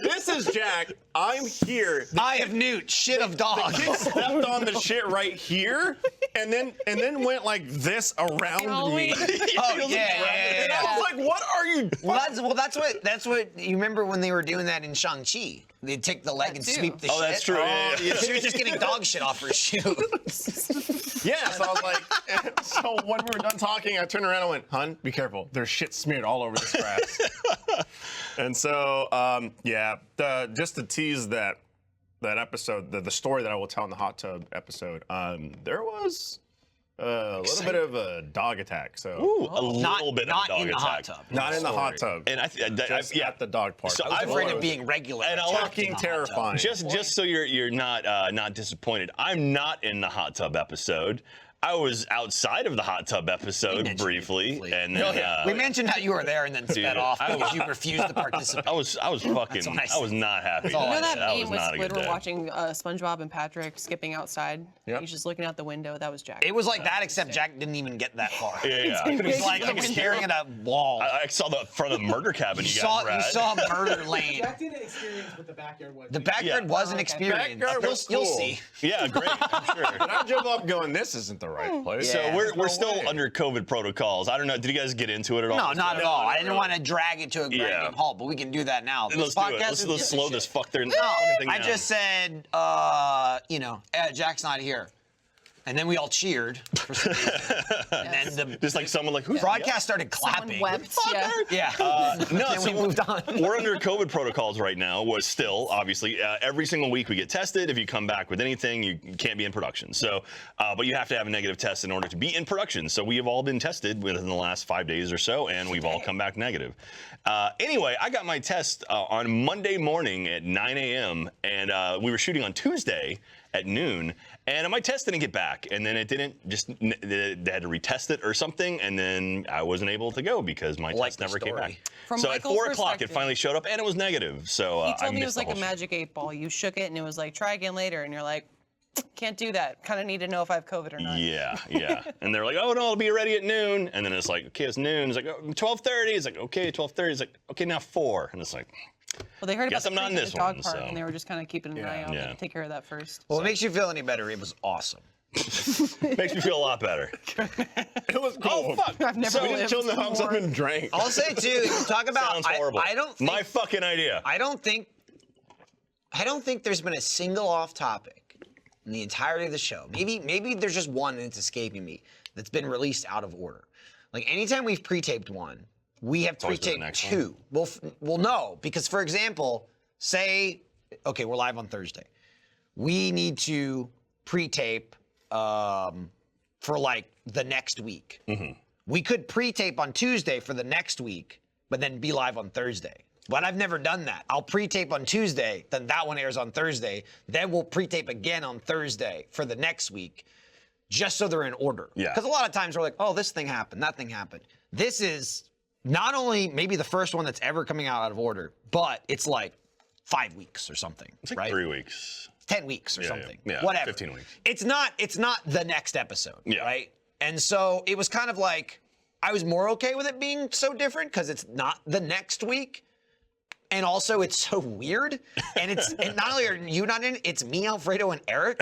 This is Jack. I'm here. I have newt, shit of dog. Kid stepped on the shit right here, and then went like this around me. Halloween. Oh yeah. And I was like, "What are you?" That's what you remember when they were doing that in Shang-Chi. They'd take the leg and too. sweep the Oh, shit. that's true. Yeah, yeah. She was just getting dog shit off her shoe. Yeah, so I was like, so when we were done talking, I turned around and went, "Hun, be careful. There's shit smeared all over this grass." And so, just to tease that episode, the story that I will tell in the hot tub episode, there was a little bit of a dog attack. So Ooh, a little bit not of a dog in the attack. hot tub. not in the hot tub, And just yeah, at the dog park. So I was I've afraid heard of being regular. And I'll attacked in fucking the hot tub. terrifying. just so you're not disappointed, I'm not in the hot tub episode. I was outside of the hot tub episode mentioned it briefly, and then We mentioned how you were there and then sped off I because was- you refused to participate. I was fucking what I I was said. not happy. all You I know that That meme was with not a Squid good were day. watching SpongeBob and Patrick skipping outside? Yep. He's just looking out the window. That was Jack. It was like that, except Jack didn't even get that far. Yeah. I He couldn't was see like the he was window. staring at a wall. I saw the front of the murder cabin. You You saw guys you saw murder lane. Jack didn't experience what the backyard was. The backyard Yeah. was an okay. experience. Backyard was You'll cool. see. Yeah, great. I'm sure. And I jump up going, "This isn't the right place." So Yeah. we're still way. under COVID protocols. I don't know. Did you guys get into it at all? No, not at all. I didn't want to drag it to a grinding Yeah. halt, but we can do that now. Let's This do it. podcast Let's is slow this fuck thing No, down. I just said, Jack's not here. And then we all cheered for some reason. And then the just like someone like who's broadcast started Someone clapping. wept. Yeah. Yeah. No, Then we moved on. We're under COVID protocols right now. Was still obviously every single week we get tested. If you come back with anything, you can't be in production. So, but you have to have a negative test in order to be in production. So we have all been tested within the last 5 days or so, and we've all come back negative. Anyway, I got my test on Monday morning at 9 a.m. and we were shooting on Tuesday at noon. And my test didn't get back, and then it didn't. They had to retest it or something, and then I wasn't able to go because my Like test the never came story. back. From so Michael's at 4 o'clock, it perspective- finally showed up, and it was negative. So He I told me it missed was the like a whole shit. magic 8 ball. You shook it and it was like, try again later. And you're like, can't do that. Kind of need to know if I have COVID or not. Yeah. And they're like, "Oh no, it'll be ready at noon." And then it's like, "Okay, it's noon." It's like, "Oh, 12:30." It's like, "Okay, 12:30." It's like, "Okay, now 4." And it's like, Well, they heard Guess about I'm the not in creek at this the dog one, park, so- and they were just kind of keeping an eye out. Yeah. Like, take care of that first. Well, it makes you feel any better. It was awesome. makes me feel a lot better. It was cool. Oh fuck! I've never We just lived chilled in the house up more. and drank. I'll say too. You talk about. Sounds horrible. I don't think. My fucking idea. I don't think there's been a single off topic in the entirety of the show. Maybe there's just one and it's escaping me that's been released out of order. Like anytime we've pre-taped one, we have always been the pre-taped next two. Well, no, because for example, say, okay, we're live on Thursday. We need to pre-tape for like the next week. We could pre-tape on Tuesday for the next week, but then be live on Thursday. But I've never done that. I'll pre-tape on Tuesday, then that one airs on Thursday. Then we'll pre-tape again on Thursday for the next week, just so they're in order. Yeah. Because a lot of times we're like, oh, this thing happened, that thing happened. This is not only maybe the first one that's ever coming out of order, but it's like 5 weeks or something, It's like right? 3 weeks. 10 weeks or Yeah, something. yeah, Whatever. 15 weeks. It's not the next episode, Yeah. right? And so it was kind of like I was more okay with it being so different because it's not the next week. And also it's so weird. And it's and not only are you not in it, it's me, Alfredo, and Eric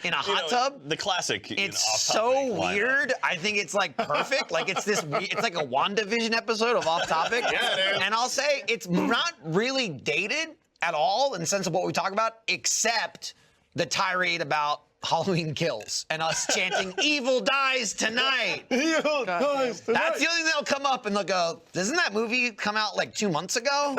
in a hot tub. The classic. It's off-topic so lineup. weird. I think it's like perfect. Like it's it's like a WandaVision episode of Off Topic. Yeah, it is. And I'll say it's not really dated at all in the sense of what we talk about, except the tirade about Halloween Kills and us chanting "Evil dies tonight." Evil dies tonight. That's the only thing that'll come up, and they'll go, "Doesn't that movie come out like 2 months ago?"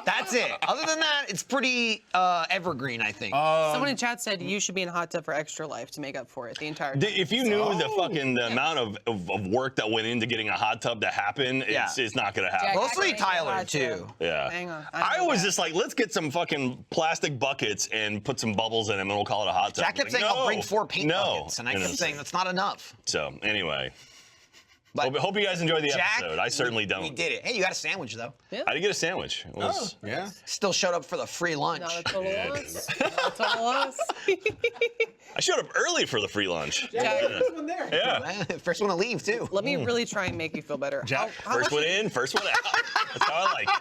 That's it. Other than that, it's pretty evergreen, I think. Someone in chat said you should be in a hot tub for Extra Life to make up for it the entire time. If you knew the amount of work that went into getting a hot tub to happen, it's not going to happen. Jack, Mostly I can Tyler, hot too. tub. Yeah. Hang on. I was just like, let's get some fucking plastic buckets and put some bubbles in them, and we'll call it a hot tub. Jack kept saying, "I'll bring 4 paint buckets," and I kept saying that's not enough. So anyway, But hope you guys enjoyed the Jack, episode. I certainly don't. We did it. Hey, you got a sandwich though. I did get a sandwich. It was, Yeah. Still showed up for the free lunch. Not a total loss. Not a total loss. I showed up early for the free lunch. Jack, There's one there. Yeah. First one to leave too. let me really try and make you feel better. Jack, How First much one in, first one out. That's how I like it.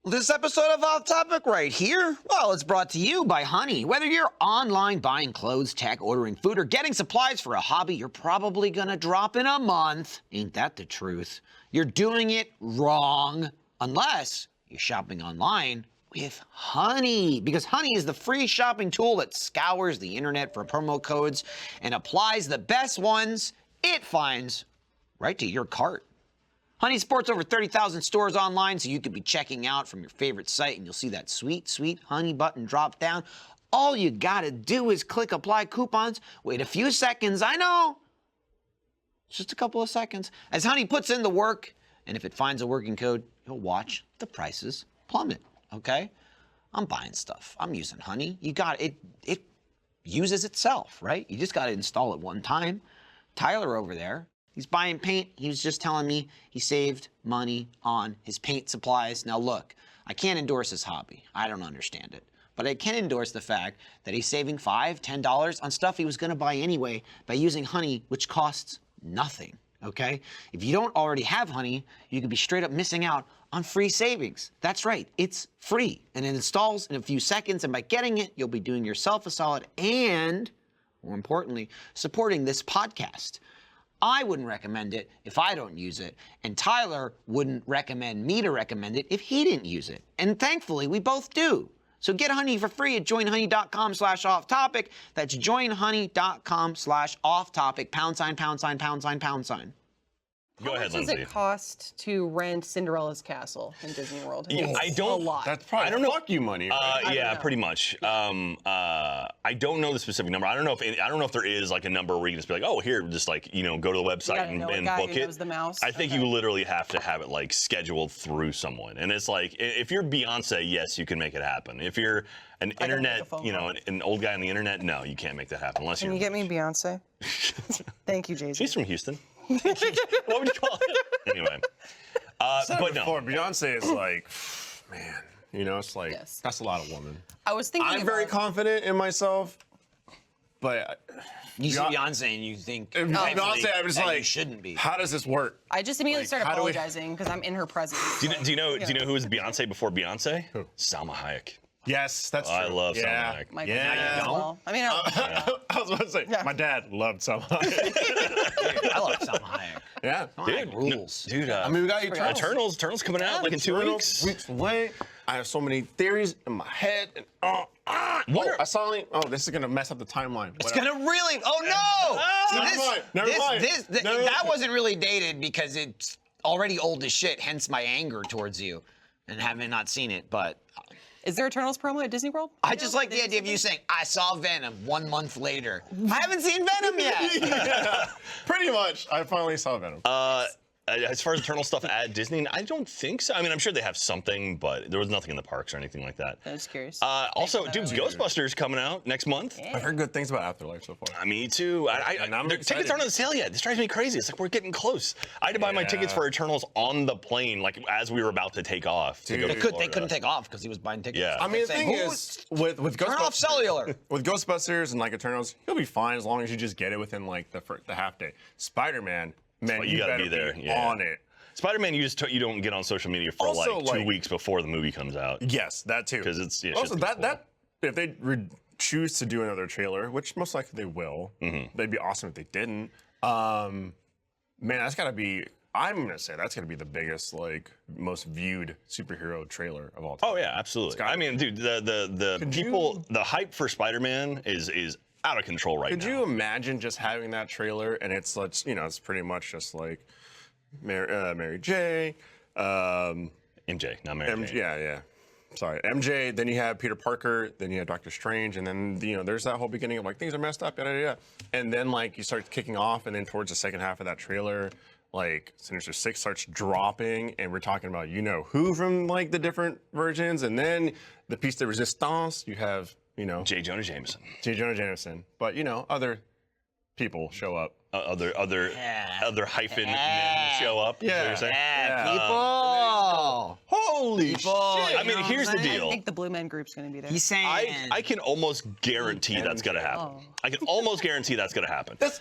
This episode of Off Topic right here, well, it's brought to you by Honey. Whether you're online buying clothes, tech, ordering food, or getting supplies for a hobby you're probably gonna drop in a month, ain't that the truth? You're doing it wrong unless you're shopping online with Honey, because Honey is the free shopping tool that scours the internet for promo codes and applies the best ones it finds right to your cart. Honey supports over 30,000 stores online, so you could be checking out from your favorite site and you'll see that sweet, sweet Honey button drop down. All you gotta do is click apply coupons, wait a few seconds, I know, just a couple of seconds, as Honey puts in the work, and if it finds a working code, you'll watch the prices plummet, okay? I'm buying stuff, I'm using Honey. You got it, it uses itself, right? You just gotta install it one time. Tyler over there, he's buying paint. He was just telling me he saved money on his paint supplies. Now look, I can't endorse his hobby. I don't understand it. But I can endorse the fact that he's saving $5, $10 on stuff he was gonna buy anyway by using Honey, which costs nothing, okay? If you don't already have Honey, you could be straight up missing out on free savings. That's right, it's free. And it installs in a few seconds, and by getting it, you'll be doing yourself a solid and, more importantly, supporting this podcast. I wouldn't recommend it if I don't use it, and Tyler wouldn't recommend me to recommend it if he didn't use it. And thankfully, we both do. So get Honey for free at joinhoney.com/offtopic. That's joinhoney.com/offtopic, #. Go ahead, How much does Lindsay. it cost to rent Cinderella's castle in Disney World? Yeah, I don't- A lot. That's probably I don't know. fuck you money. Right? Yeah, know. pretty much. I don't know the specific number. I don't know if there is like a number where you can just be like, oh, here, just like go to the website gotta and, know a and guy book who it. knows the mouse. I think you literally have to have it like scheduled through someone. And it's like if you're Beyonce, yes, you can make it happen. If you're an gotta make a internet, phone call. an old guy on the internet, no, you can't make that happen unless Can you get me Beyonce? Thank you, Jay-Z. She's from Houston. What would you call it? Anyway, but no. Before, Beyonce is like, man, it's like, Yes. that's a lot of woman. I was thinking I'm very about- confident in myself, but You see Beyonce- Beyonce and you think, Beyonce, I'm just that like, you shouldn't be. how does this work? I just immediately Like, started how do we- apologizing because I'm in her presence. Do you know who was Beyonce before Beyonce? Who? Salma Hayek. Yes, that's true. I love Salma yeah. Hayek. My Yeah. as well. I mean, I was about to say, my dad loved Salma. I love Salma Hayek. Yeah. Hayek rules. Dude, I mean, we got Eternals. Eternals coming out like in 2 weeks. Weeks away. I have so many theories in my head. And, this is going to mess up the timeline. It's gonna really. Oh no! Never mind. That wasn't really dated because it's already old as shit. Hence my anger towards you, and having not seen it. But is there Eternals promo at Disney World? I just like the idea of you saying, "I saw Venom 1 month later." I haven't seen Venom yet. Yeah, pretty much. I finally saw Venom. As far as Eternal stuff at Disney, I don't think so. I mean, I'm sure they have something, but there was nothing in the parks or anything like that. I was curious. Also, dude, Ghostbusters coming out next month. I've heard good things about Afterlife so far. Me too. And I'm the excited. tickets aren't on sale yet. This drives me crazy. It's like we're getting close. I had to buy my tickets for Eternals on the plane, like as we were about to take off. To go Dude. to They couldn't take off because he was buying tickets. Yeah. I mean, the Saying, thing "Who is, with Turn off Ghostbusters, cellular." with Ghostbusters and like Eternals, you'll be fine as long as you just get it within like the half day. Spider-Man, man, you gotta better be there, yeah. on it. Spider-Man, you don't get on social media for Also, like 2 like- weeks before the movie comes out. Yes, that too. 'Cause it's- yeah, also shit's that cool. that if they choose to do another trailer, which most likely they will, they'd be awesome if they didn't. Man, that's gotta be. I'm gonna say that's gonna be the biggest, like, most viewed superhero trailer of all time. Oh yeah, absolutely. gotta I mean, dude, the Could people, the hype for Spider-Man is out of control right Could now. you imagine just having that trailer and it's like, you know, it's pretty much just like Mary J. MJ, not Mary Jane. Yeah. Sorry, MJ. Then you have Peter Parker. Then you have Doctor Strange, and then there's that whole beginning of like things are messed up, yada. And then like you start kicking off, and then towards the second half of that trailer, like Sinister Six starts dropping, and we're talking about who from like the different versions, and then the piece de resistance. You have J. Jonah Jameson. J. Jonah Jameson, but other people show up. Other hyphen men show up. Is that what you're saying? People. Holy shit! I mean, here's the I deal. think the Blue Men group's going to be there. He's saying. I can almost guarantee that's gonna happen. Oh. I can almost guarantee that's gonna happen. That's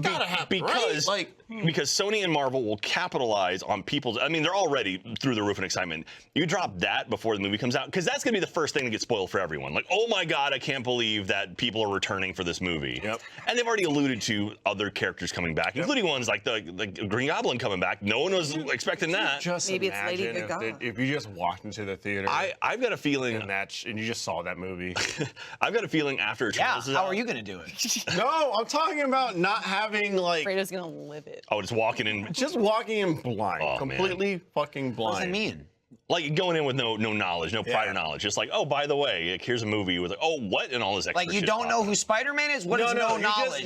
gotta happen, because right? because Sony and Marvel will capitalize on people's. I mean, they're already through the roof in excitement. You drop that before the movie comes out, because that's gonna be the first thing to get spoiled for everyone. Like, oh my God, I can't believe that people are returning for this movie. Yep. And they've already alluded to other characters coming back, including ones like the Green Goblin coming back. No one was expecting that. Just Maybe it's Lady imagine Gaga. if you just walked into the theater I've got a feeling. and you just saw that movie. I've got a feeling after Yeah. Eternals is How out- are you gonna do it? No, I'm talking about not having like Fredo's going to live it. Oh, just walking in, just walking in blind, Oh, completely fucking blind. What does it mean? like going in with no knowledge, no prior knowledge. Just like, oh, by the way, like, here's a movie with like, oh, what, and all this extra Like you shit don't know popping who up. Spider-Man is? What is no knowledge?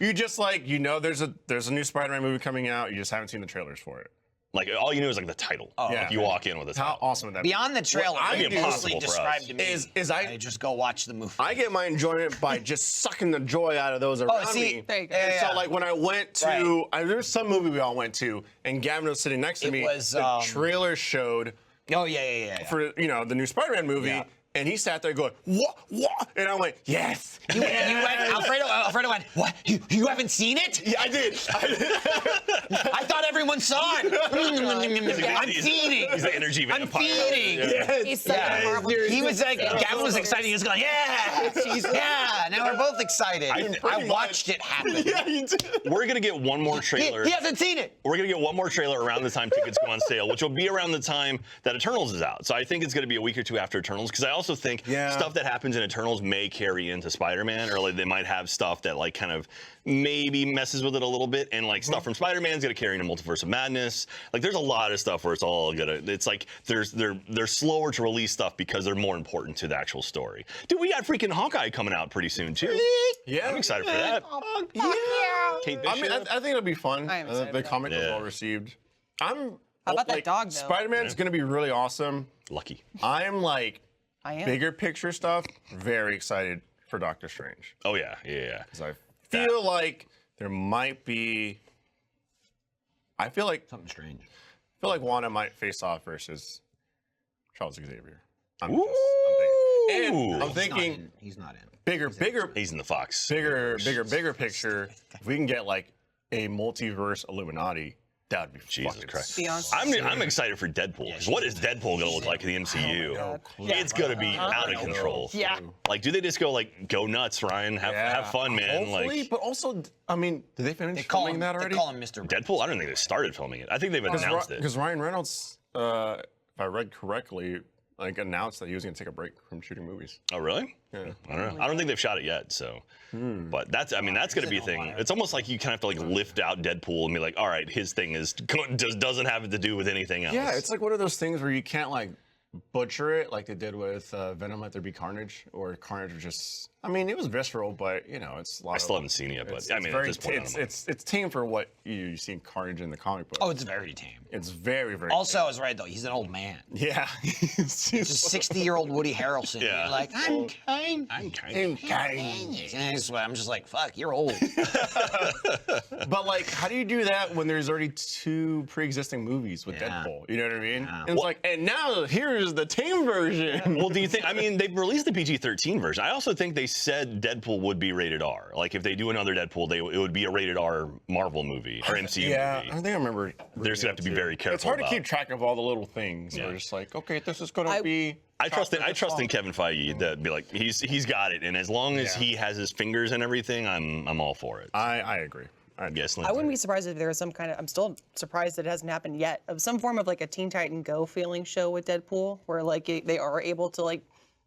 You just like there's a new Spider-Man movie coming out. You just haven't seen the trailers for it. Like all you know is like the title. Oh, Yeah. Like, you walk in with a How title. awesome would that be? Beyond the trailer, I you do- mostly Impossible for described us. to me. Is I just go watch the movie. I get my enjoyment by just sucking the joy out of those around see, me. there you go. And Yeah. so like when I went to, there was some movie we all went to, and Gavin was sitting next to It me. was, the trailer showed Oh yeah. for the new Spider-Man movie, Yeah. and he sat there going, what? And I went, yes. You went, Alfredo went, what? You haven't seen it? Yeah, I did. I thought everyone saw it. I'm feeding. He's the energy I'm vampire. feeding. Yes. He's such a Marvel. He was like, Gavin was excited. He was going, yeah. Now we're both excited. I watched it happen. Yeah, you did. We're gonna get one more trailer. He hasn't seen it. We're gonna get one more trailer around the time tickets go on sale, which will be around the time that Eternals is out. So I think it's gonna be a week or two after Eternals, because I also think stuff that happens in Eternals may carry into Spider-Man, or like they might have stuff that like kind of maybe messes with it a little bit, and like stuff from Spider-Man's gonna carry into Multiverse of Madness. Like there's a lot of stuff where it's all gonna. It's like they're slower to release stuff because they're more important to the actual story. Dude, we got freaking Hawkeye coming out pretty soon too. Yeah. I'm excited for that. Kate I Bishop. mean, I think it'll be fun. I am excited The for that. comic was Yeah. well received. How about that dog, though? Spider-Man's gonna be really awesome. Lucky. I'm like I am. bigger picture stuff. Very excited for Doctor Strange, Oh yeah. because I feel like there might be. I feel like Something strange. Wanda might face off versus Charles Xavier. I'm thinking He's not in. bigger He's in the Fox. bigger picture. If we can get like a multiverse Illuminati, that would be Jesus fucking Christ. Beyonce. I'm excited for Deadpool. 'Cause what is Deadpool gonna look like in the MCU? It's gonna be out of control. Yeah. Like, do they just go nuts, Ryan? Have fun, man. Hopefully, Like but also, I mean, did they finish They call filming him that already? They call him Mr. Deadpool, I don't think they started filming it. I think they've announced it. Because Ryan Reynolds, if I read correctly, like announced that he was going to take a break from shooting movies. Oh, really? Yeah. I don't know. I don't think they've shot it yet. So, but that's gonna be a thing. It's almost like you kind of have to like lift out Deadpool and be like, all right, his thing doesn't have to do with anything else. Yeah, it's like one of those things where you can't like butcher it like they did with Venom, Let There Be Carnage, or Carnage was just. I mean, it was visceral, but it's a lot. I still haven't seen it, but I mean, at very this point, I don't know. it's tame for what you see Carnage in the comic book. Oh, it's very tame. It's very Also, tame. I was right though. He's an old man. Yeah. It's a 60-year-old Woody Harrelson. Yeah. Like I'm kind. I'm just like, fuck, you're old. But like, how do you do that when there's already two pre-existing movies with Yeah. Deadpool? You know what I mean? Yeah. And it's like, and now here's the tame version. Well, do you think? I mean, they've released the PG-13 version. I also think they said Deadpool would be rated R. Like, if they do another Deadpool, it would be a rated R Marvel movie or MCU Yeah, movie. I think I remember. They're just gonna have to be very careful. It's hard to about. keep track of all the little things. Yeah. They're just like, okay, this is gonna be. I trust in Kevin Feige that be like he's got it, and as long as he has his fingers and everything, I'm all for it. I agree. Yes, I wouldn't be surprised if there was some kind of. I'm still surprised that it hasn't happened yet. Of some form of like a Teen Titan Go feeling show with Deadpool, where like they are able to like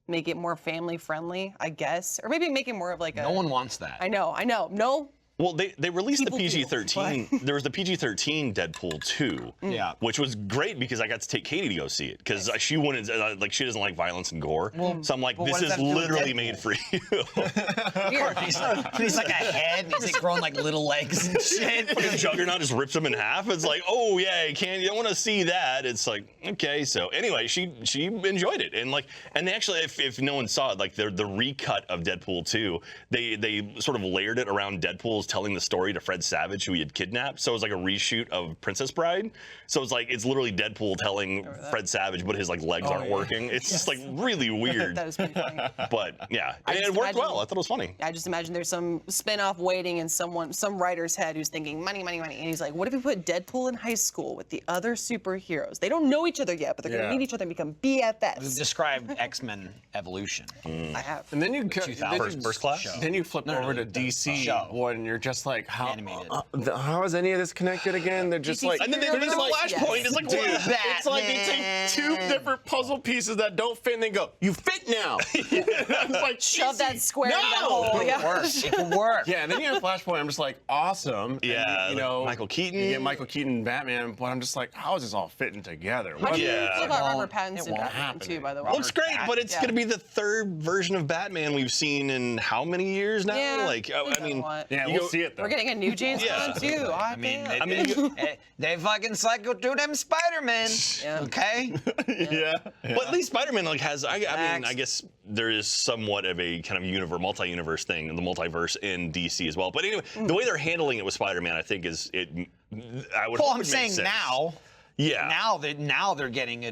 make it more family friendly, I guess, or maybe make it more of like a. No one wants that. I know. No. Well, they released the People do, PG-13. There was the PG-13 Deadpool 2, Yeah. which was great because I got to take Katie to go see it because she wouldn't like she doesn't like violence and gore. So I'm like, but this what does is that do with literally Deadpool? made for you. Weird. He's like a head, and he's like growing like little legs and shit. Fucking Juggernaut just rips him in half. It's like, oh yeah, you don't want to see that. It's like, okay. So anyway, she enjoyed it, and they actually, if no one saw it, like the recut of Deadpool 2, they sort of layered it around Deadpool's telling the story to Fred Savage, who he had kidnapped. So it was like a reshoot of Princess Bride. So it's literally Deadpool telling Fred Savage, but his legs aren't working. It's just like really weird. That was pretty funny. But yeah, I and just it worked imagine- well. I thought it was funny. I just imagine there's some spin-off waiting in some writer's head who's thinking money, and he's like, what if we put Deadpool in high school with the other superheroes? They don't know each other yet, but they're gonna meet each other and become BFFs. Describe X-Men evolution. I have. And then you First class. Then you flip over to the DC show. one, and you're just like, how Animated. How is any of this connected again? They're just like, And then they they're did just a like, Flashpoint. yes. It's like, dude, dude, it's like they take two different puzzle pieces that don't fit, and they go, you fit now. It's like, Shove that DC, square in that no! hole. It works. It can work. Yeah, and then you have Flashpoint. I'm just like, awesome. And, Yeah, you know, Michael Keaton. You get Michael Keaton, Batman, but I'm just like, how is this all fitting together? How do you Yeah. feel about Robert won't Pattinson happen. Batman too, by the way? looks great, but it's Yeah. going to be the third version of Batman we've seen in how many years now? Yeah, I mean, Yeah, you we'll go- see it though. we're getting a new James Yeah. Bond too. I mean, they fucking cycle through them Spider-Men. Yeah. Okay? yeah. But at least Spider-Man has. I mean, Facts. I guess there is somewhat of a kind of multi-universe thing, the multiverse in DC as well. But anyway, the way they're handling it with Spider-Man, I think is it. I would. Well, hope I'm it makes saying sense. now. Yeah. Now they're getting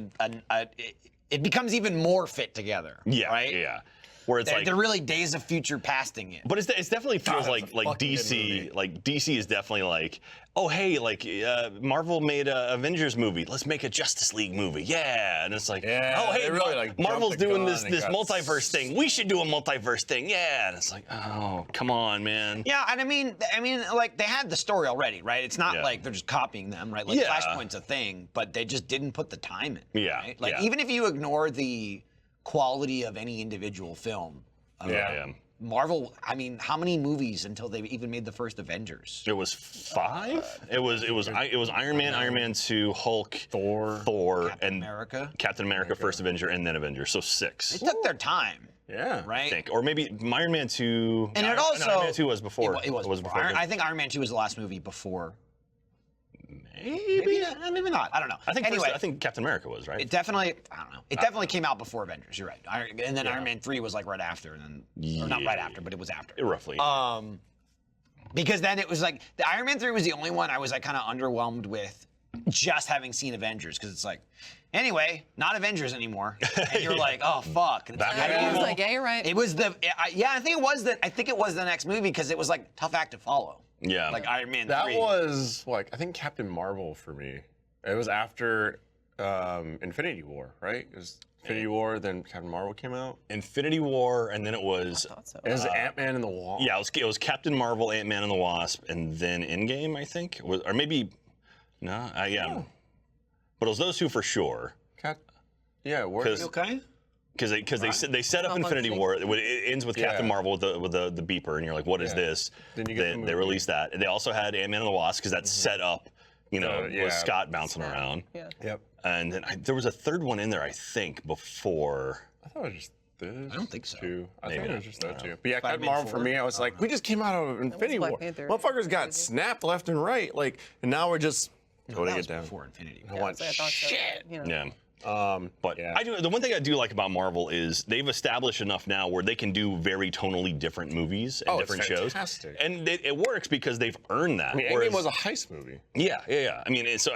it becomes even more fit together. Yeah. Right? Yeah. Where it's They're really Days of Future pasting it. But it definitely feels that's a like fucking good DC. movie. Like DC is definitely like, oh hey, Marvel made a Avengers movie. Let's make a Justice League movie. Yeah, and it's like, Yeah, oh hey, they really, like, Marvel's jumped the doing gun this and this got multiverse thing. We should do a multiverse thing. Yeah, and it's like, oh come on, man. Yeah, and I mean, like they had the story already, right? It's not Yeah. like they're just copying them, right? Like Yeah. Flashpoint's a thing, but they just didn't put the time in. Yeah, Right? Like yeah. even if you ignore the quality of any individual film, Yeah. Marvel. I mean, how many movies until they even made the first Avengers? It was 5. It was Iron Man, Iron Man 2, Hulk, Thor, Captain and America. Captain America, First Avenger, and then Avengers. So 6. They took their time, Yeah. right? I think, or maybe Iron Man 2. And it no, also Iron Man 2 was before. It was before. I think Iron Man 2 was the last movie before. Maybe not. I don't know. I think anyway, I think Captain America was right. it definitely. I don't know. It definitely came out before Avengers. You're right. And then Iron Man 3 was like right after, and then or not right after, but it was after. Roughly. Because then it was like the Iron Man 3 was the only one I was like kind of underwhelmed with, just having seen Avengers, because it's like, anyway, not Avengers anymore, and you're like, oh fuck. And it's Back like, to I don't I was know. like, yeah, you're right. It was the I think it was the next movie because it was like tough act to follow. Yeah. Like Iron Man That 3. was like, I think Captain Marvel for me. It was after Infinity War, right? It was Infinity War, then Captain Marvel came out. Infinity War, and then it was. I thought so. It was Ant-Man and the Wasp. Yeah, it was Captain Marvel, Ant-Man and the Wasp, and then Endgame, I think, or maybe. No, yeah. But it was those two for sure. Yeah, where, 'Cause- Okay. Because they set up Well, Infinity let's War. It ends with Captain Yeah. Marvel with the beeper, and you're like, what is this? Then you get the they movie. released that, and they also had Ant-Man and the Wasp because that's set up, yeah. with Scott bouncing around. Yeah. Yep. And then there was a third one in there, I think, before. I thought it was just this. I don't think so. Two. I Maybe think it not. was just that two. But yeah, Spider-Man Captain Marvel for 4? me, I was like, we just came out of Infinity Black War. Panther. Motherfuckers got snapped left and right, like, and now we're just putting That it was down. before Infinity I War. want I thought so. shit. You know. Yeah. But yeah. I do. The one thing I do like about Marvel is they've established enough now where they can do very tonally different movies and Oh, it's different shows, fantastic. and it works because they've earned that. I mean, Whereas- Endgame was a heist movie. Yeah. I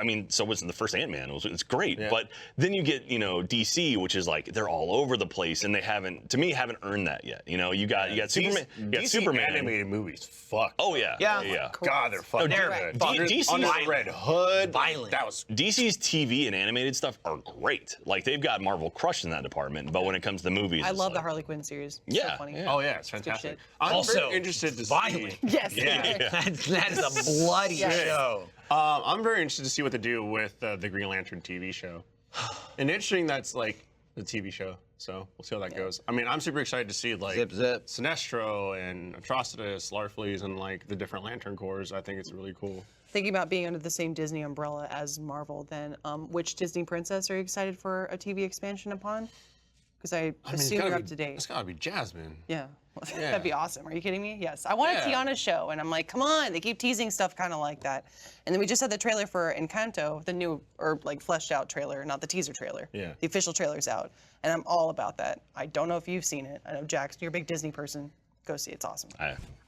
mean, so was the first Ant-Man. It's great, Yeah. but then you get DC, which is like they're all over the place, and they haven't to me haven't yet. You got Superman, you got DC Superman. animated movies, fuck. Oh yeah, Yeah. God, they're fucking they're good. DC's Under the Red Hood, Violent. That was DC's TV and animated stuff are great. Like they've got Marvel crushed in that department, but when it comes to movies, I it's love the like- Harley Quinn series. Yeah, So funny. yeah. Oh yeah, it's fantastic. shit. I'm Also, very interested to violent. see. Yes. that is a bloody Yes. show. I'm very interested to see what they do with the Green Lantern TV show. And interesting that's like the TV show. So we'll see how that goes. I mean, I'm super excited to see like Zip, zip. Sinestro and Atrocitus, Larfleeze, and like the different Lantern Corps. I think it's really cool. Thinking about being under the same Disney umbrella as Marvel, then which Disney princess are you excited for a TV expansion upon? Because I assume you're up to date. It's gotta be Jasmine. Yeah. Yeah. That'd be awesome. Are you kidding me? Yes. I want a Tiana show, and I'm like, come on. They keep teasing stuff kind of like that. And then we just had the trailer for Encanto, the new, or like fleshed out trailer, not the teaser trailer. Yeah. The official trailer's out. And I'm all about that. I don't know if you've seen it. I know, Jax, you're a big Disney person. Go see it. It's awesome.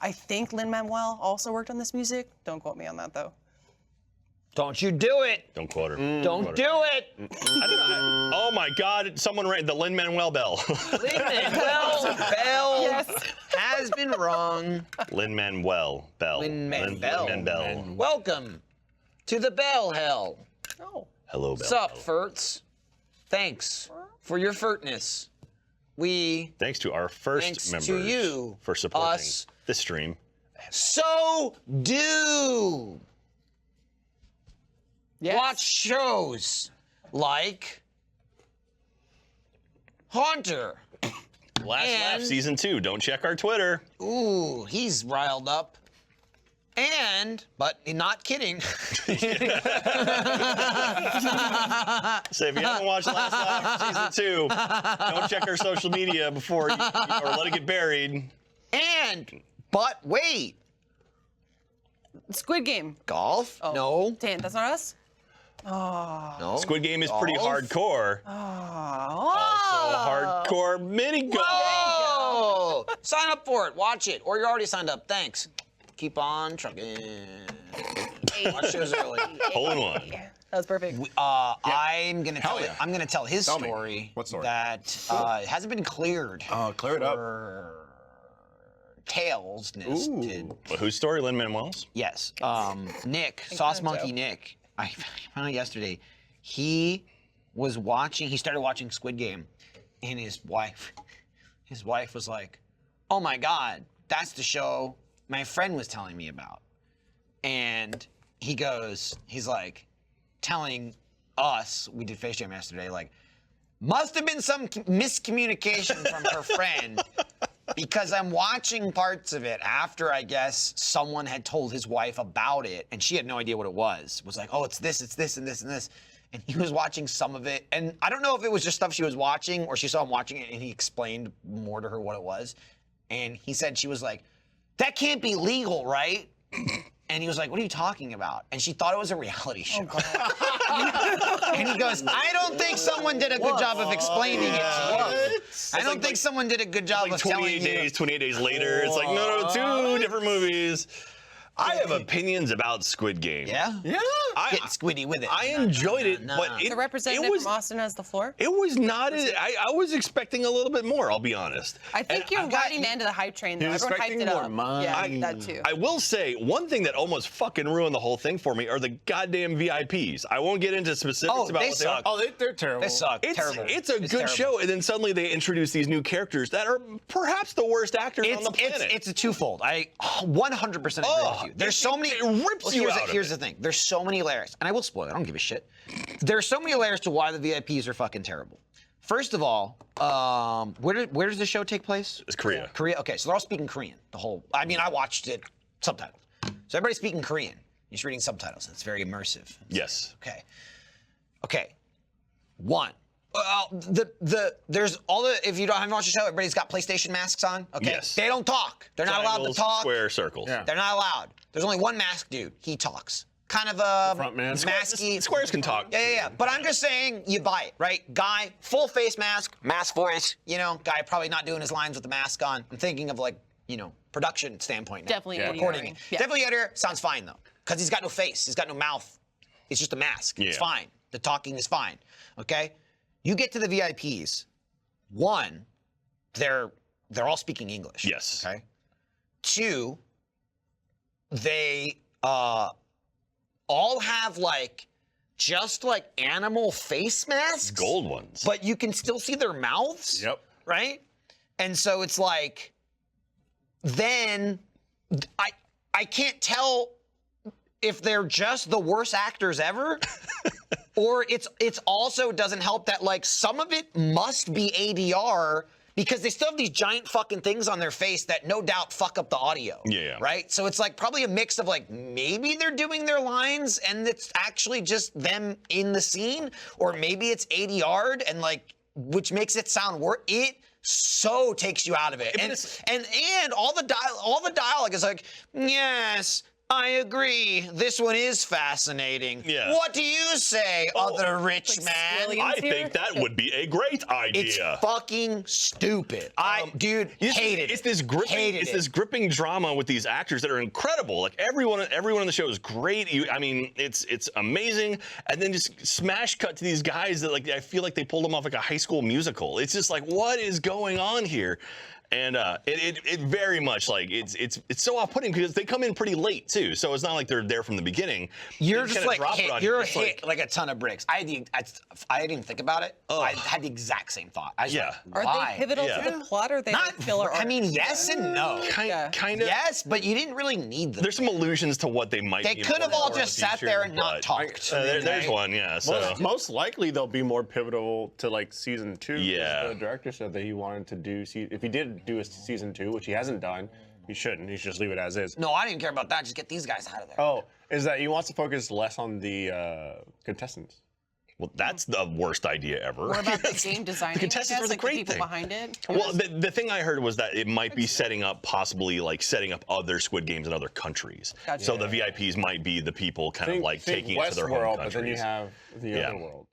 I think Lin-Manuel also worked on this music. Don't quote me on that, though. Don't you do it. Don't quote her. Don't do it. Oh my God! Someone rang the Lin-Manuel bell. Lin-Manuel Bell Yes. has been wrong. Lin-Manuel bell. Lin-Manuel. Welcome to the Bell Hell. Oh. Hello, bell. Sup, Ferts? Thanks for your Fertness. Thanks to our first Thanks members to you, for supporting us. this stream. So do Yes. watch shows like Haunter. Last Laugh And- season 2. Don't check our Twitter. Ooh, he's riled up. But not kidding. So if you haven't watched Last Laugh season 2, don't check our social media before or let it get buried. But wait, Squid Game. golf? Oh. No, Dan, that's not us? no. Squid Game is pretty Golf? hardcore. Oh. Also hardcore mini golf. Oh! Sign up for it. Watch it. Or you're already signed up. Thanks. Keep on trucking. Watch shows early. Hole in one. That was perfect. I'm gonna tell yeah. I'm gonna tell his Tell me. story. What story? That hasn't been cleared. Clear it up. For Tails. But whose story? Lin-Manuel's? Yes. Nick, Sauce Monkey Nick. I found out yesterday. He started watching Squid Game, and his wife was like, "Oh my God, that's the show my friend was telling me about." And he's like telling us, we did Face Jam yesterday, like, must have been some miscommunication from her friend. Because I'm watching parts of it after, I guess, someone had told his wife about it, and she had no idea what it was. It was like, oh, it's this, and this, and this. And he was watching some of it, and I don't know if it was just stuff she was watching, or she saw him watching it, and he explained more to her what it was. And he said, she was like, that can't be legal, right? And he was like, what are you talking about? And she thought it was a reality show. And he goes, I don't think someone did a good job of explaining it to you. I don't think someone did a good job Like of telling 28 days later, it's like, no, 2 different movies. I have opinions about Squid Game. Yeah? Yeah. Get squiddy with it. I enjoyed it, but The representative from Austin has the floor. It was not. I was expecting a little bit more. I'll be honest. I think you're riding the end of the hype train, though. He was Everyone hyped expecting it more up. money. Yeah, that too. I will say one thing that almost fucking ruined the whole thing for me are the goddamn VIPs. I won't get into specifics Oh, about they what suck. they are. Oh, they're terrible. They suck. Terrible. It's a good terrible. show, and then suddenly they introduce these new characters that are perhaps the worst actors on the planet. It's a twofold. I 100% agree with you. There's so many. It rips you out of Here's it. the thing. There's so many layers, and I will spoil it. I don't give a shit. There's so many layers to why the VIPs are fucking terrible. First of all, where does the show take place? It's Korea. Korea. Okay, so they're all speaking Korean. I mean, I watched it subtitled. So everybody's speaking Korean. You're just reading subtitles. It's very immersive. Yes. Okay. One. Well, there's all the, if you haven't watched the show, everybody's got PlayStation masks on. Okay. Yes. They don't talk. They're not allowed to Triangles, talk. Square, circles. Yeah. They're not allowed. There's only one masked dude. He talks. Kind of a front man. masky. Squares can talk. Yeah. But I'm just saying, you buy it, right? Guy, full face mask, mask voice. Guy probably not doing his lines with the mask on. I'm thinking of production standpoint now. Definitely Eddie recording Iring. it. Yeah. Definitely Eddie Iring. Sounds fine though, because he's got no face. He's got no mouth. It's just a mask. It's Yeah. fine. The talking is fine. Okay. You get to the VIPs. One, they're all speaking English. Yes. Okay. Two, they all have just animal face masks. Gold ones. But you can still see their mouths. Yep. Right? And so it's then I can't tell if they're just the worst actors ever Or it's also doesn't help that like some of it must be ADR because they still have these giant fucking things on their face that no doubt fuck up the audio. Yeah. Right? So it's like probably a mix of like maybe they're doing their lines and it's actually just them in the scene, or maybe it's ADR'd and like which makes it sound worse. It so takes you out of it. And all the dialogue is like, yes, I agree. This one is fascinating. Yeah. What do you say, other rich man? I think that would be a great idea. It's fucking stupid. Dude, hated it. It's this gripping. This gripping drama with these actors that are incredible. Like everyone on the show is great. It's amazing. And then just smash cut to these guys that like I feel like they pulled them off like a high school musical. It's just like what is going on here? And it very much like it's so off-putting because they come in pretty late too, so it's not like they're there from the beginning. You're just like you're hit like like a ton of bricks. I didn't even think about it. I had the exact same thought. I was like, Are why? they pivotal to the plot, or are they Not like filler? I mean, yes and no. Kind of. Yes, but you didn't really need them. There's some allusions to what they might. They be could have all important for just in the sat future, there and not but- talked. There's one, yeah. So Most likely they'll be more pivotal to like season 2. Yeah. The director said that he wanted to do if he did do a season 2, which he hasn't done, he shouldn't. He should just leave it as is. No, I didn't care about that. Just get these guys out of there. Oh, is that he wants to focus less on the contestants? well, that's the worst idea ever. What about the game designing? The contestants were the like great people thing. behind it. Well, the thing I heard was that it might be setting up other Squid Games in other countries. Gotcha. So the VIPs might be the people kind of like taking it to their home Westworld, countries. but then you have the Yeah. other world.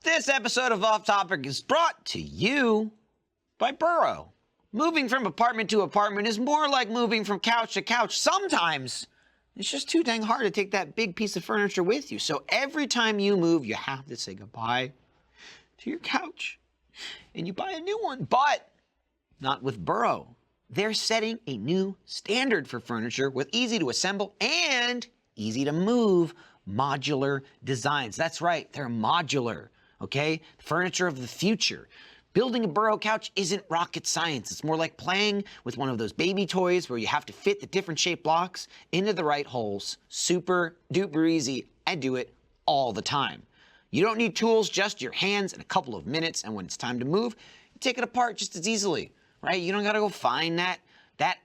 This episode of Off Topic is brought to you by Burrow. Moving from apartment to apartment is more like moving from couch to couch. Sometimes it's just too dang hard to take that big piece of furniture with you. So every time you move, you have to say goodbye to your couch and you buy a new one. But not with Burrow. They're setting a new standard for furniture with easy to assemble and easy to move modular designs. That's right, they're modular, okay? Furniture of the future. Building a Burrow couch isn't rocket science. It's more like playing with one of those baby toys where you have to fit the different shaped blocks into the right holes. Super duper easy. I do it all the time. You don't need tools, just your hands and a couple of minutes, and when it's time to move, you take it apart just as easily, right? You don't gotta go find that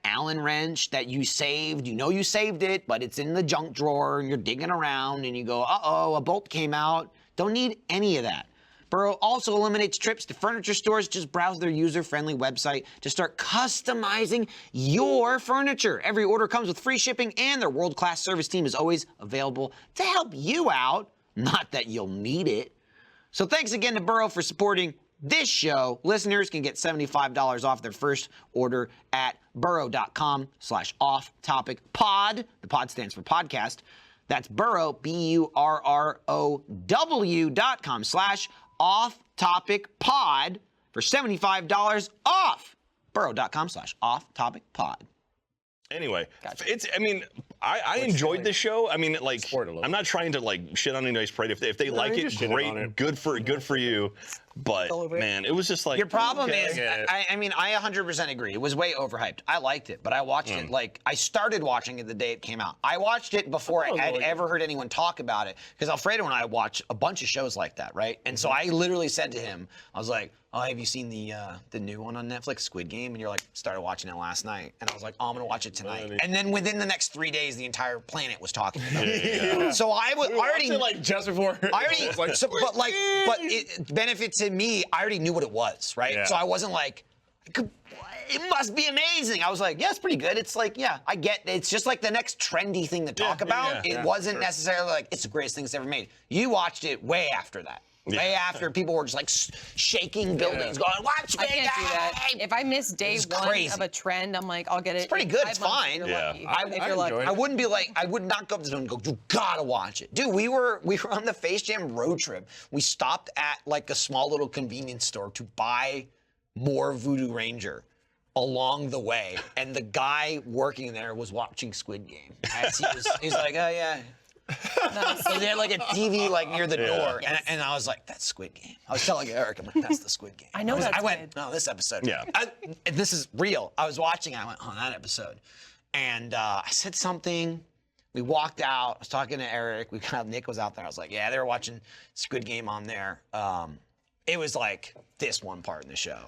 Allen wrench that you saved. You know you saved it, but it's in the junk drawer and you're digging around and you go, uh-oh, a bolt came out. Don't need any of that. Burrow also eliminates trips to furniture stores. Just browse their user-friendly website to start customizing your furniture. Every order comes with free shipping and their world-class service team is always available to help you out. Not that you'll need it. So thanks again to Burrow for supporting this show. Listeners can get $75 off their first order at burrow.com/off-topic-pod. The pod stands for podcast. That's Burrow, burrow.com/off-topic-pod for $75 off. Burrow.com/off-topic-pod. Anyway, I enjoyed this show. I mean, like, Sport a little. I'm not trying to like shit on anybody's parade. If they like you it, just shitted on great, it. good for you. But man, it was just like Your problem okay. is, I mean, I 100% agree. It was way overhyped. I liked it, but I watched it like, I started watching it the day it came out. I watched it before I had ever heard anyone talk about it, because Alfredo and I watch a bunch of shows like that, right? And so I literally said to him, I was like, oh, have you seen the new one on Netflix, Squid Game? And you're like, started watching it last night. And I was like, oh, I'm gonna watch it tonight. And then within the next 3 days, the entire planet was talking about it. So I was already like just before. I already, it was like, so, but it benefit to me, I already knew what it was, right? Yeah. So I wasn't like, it must be amazing. I was like, yeah, it's pretty good. It's like, yeah, I get it. It's just like the next trendy thing to talk about. It wasn't necessarily like, it's the greatest thing that's ever made. You watched it way after that. Way after people were just like shaking buildings, going, watch me. I can't do that. If I miss day It's one crazy. of a trend, I'm like, I'll get it. It's pretty in good. 5 It's months fine. if you're Yeah. lucky. I If you're lucky. I wouldn't be like, I would not go up to them and go, you gotta watch it. Dude, we were on the Face Jam road trip. We stopped at like a small little convenience store to buy more Voodoo Ranger along the way. And the guy working there was watching Squid Game. He's like, oh yeah. So they had like a TV like near the door, and I was like, "That's Squid Game." I was telling Eric, "I'm like, that's the Squid Game." I know that's I went, good. "No, this episode." Yeah. This is real. I was watching. I went, "Oh, that episode," and I said something We walked out. I was talking to Eric. Nick was out there. I was like, yeah, they were watching Squid Game on there. It was like this one part in the show.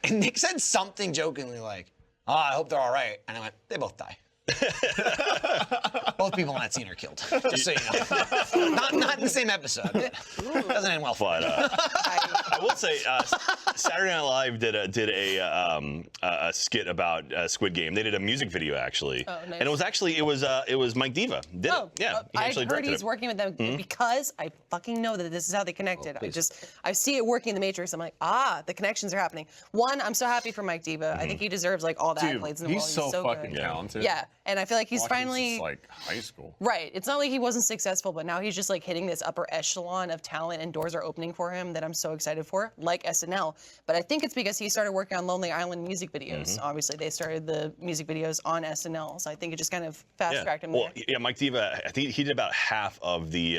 And Nick said something jokingly like, oh, I hope they're all right. And I went, they both die. Both people in that scene are killed. Just so you know. Not in the same episode. Doesn't end well. But I will say, Saturday Night Live did a skit about Squid Game. They did a music video actually, nice. and it was Mike Diva did it. Yeah, he I actually heard directed he's it. working with them because I fucking know that this is how they connected. I see it working in the Matrix. I'm like, the connections are happening. One, I'm so happy for Mike Diva. I think he deserves like all the Dude, accolades in the he's world. so fucking good. talented. Yeah, and I feel like he's Watching finally since, like high school. right. It's not like he wasn't successful, but now he's just like hitting this upper echelon of talent, and doors are opening for him that I'm so excited for, like SNL. But I think it's because he started working on Lonely Island music videos. Obviously, they started the music videos on SNL, so I think it just kind of fast-tracked him Well, there. yeah, Mike Diva, I think he did about half of the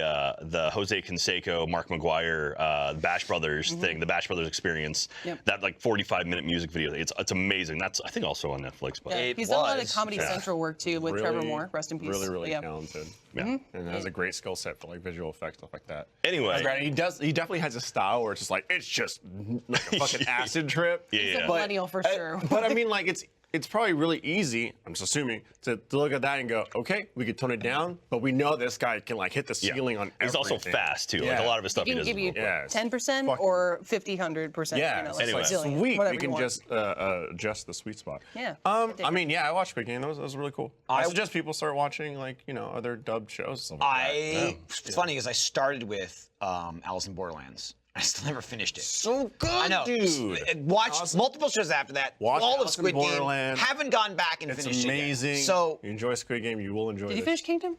Jose Canseco, Mark McGuire, Bash Brothers thing, the Bash Brothers experience. Yep. That like 45-minute music video. It's amazing. That's I think also on Netflix. But Yeah, he's done a lot of Comedy Central work too with Trevor Moore. Rest in peace. Really Yeah. talented. Yeah. And has a great skill set for like visual effects, stuff like that. Anyway. He definitely has a style where it's just like, it's just like a fucking acid trip. Yeah, He's a yeah. millennial for sure. But I mean, like, it's probably really easy, I'm just assuming, to look at that and go, okay, we could tone it down, but we know this guy can like hit the ceiling on everything. He's also fast too. Like Yeah. a lot of his stuff He he can does. give you Yeah, it's 10% fucking- or 50, 100%. Yeah, you know, it's like Anyway. zillion, sweet. whatever We you can want. just adjust the sweet spot. Yeah. I mean, yeah, I watched Squid Game. That was really cool. I suggest people start watching like other dubbed shows. Stuff like that. It's funny because I started with Alice in Borderlands. I still never finished it. So good, I know. dude. Watched multiple shows after that. Watch all of Alice in Squid Game. Borderland. Haven't gone back and It's finished amazing. it yet. So you enjoy Squid Game, you will enjoy Did you this. finish Kingdom?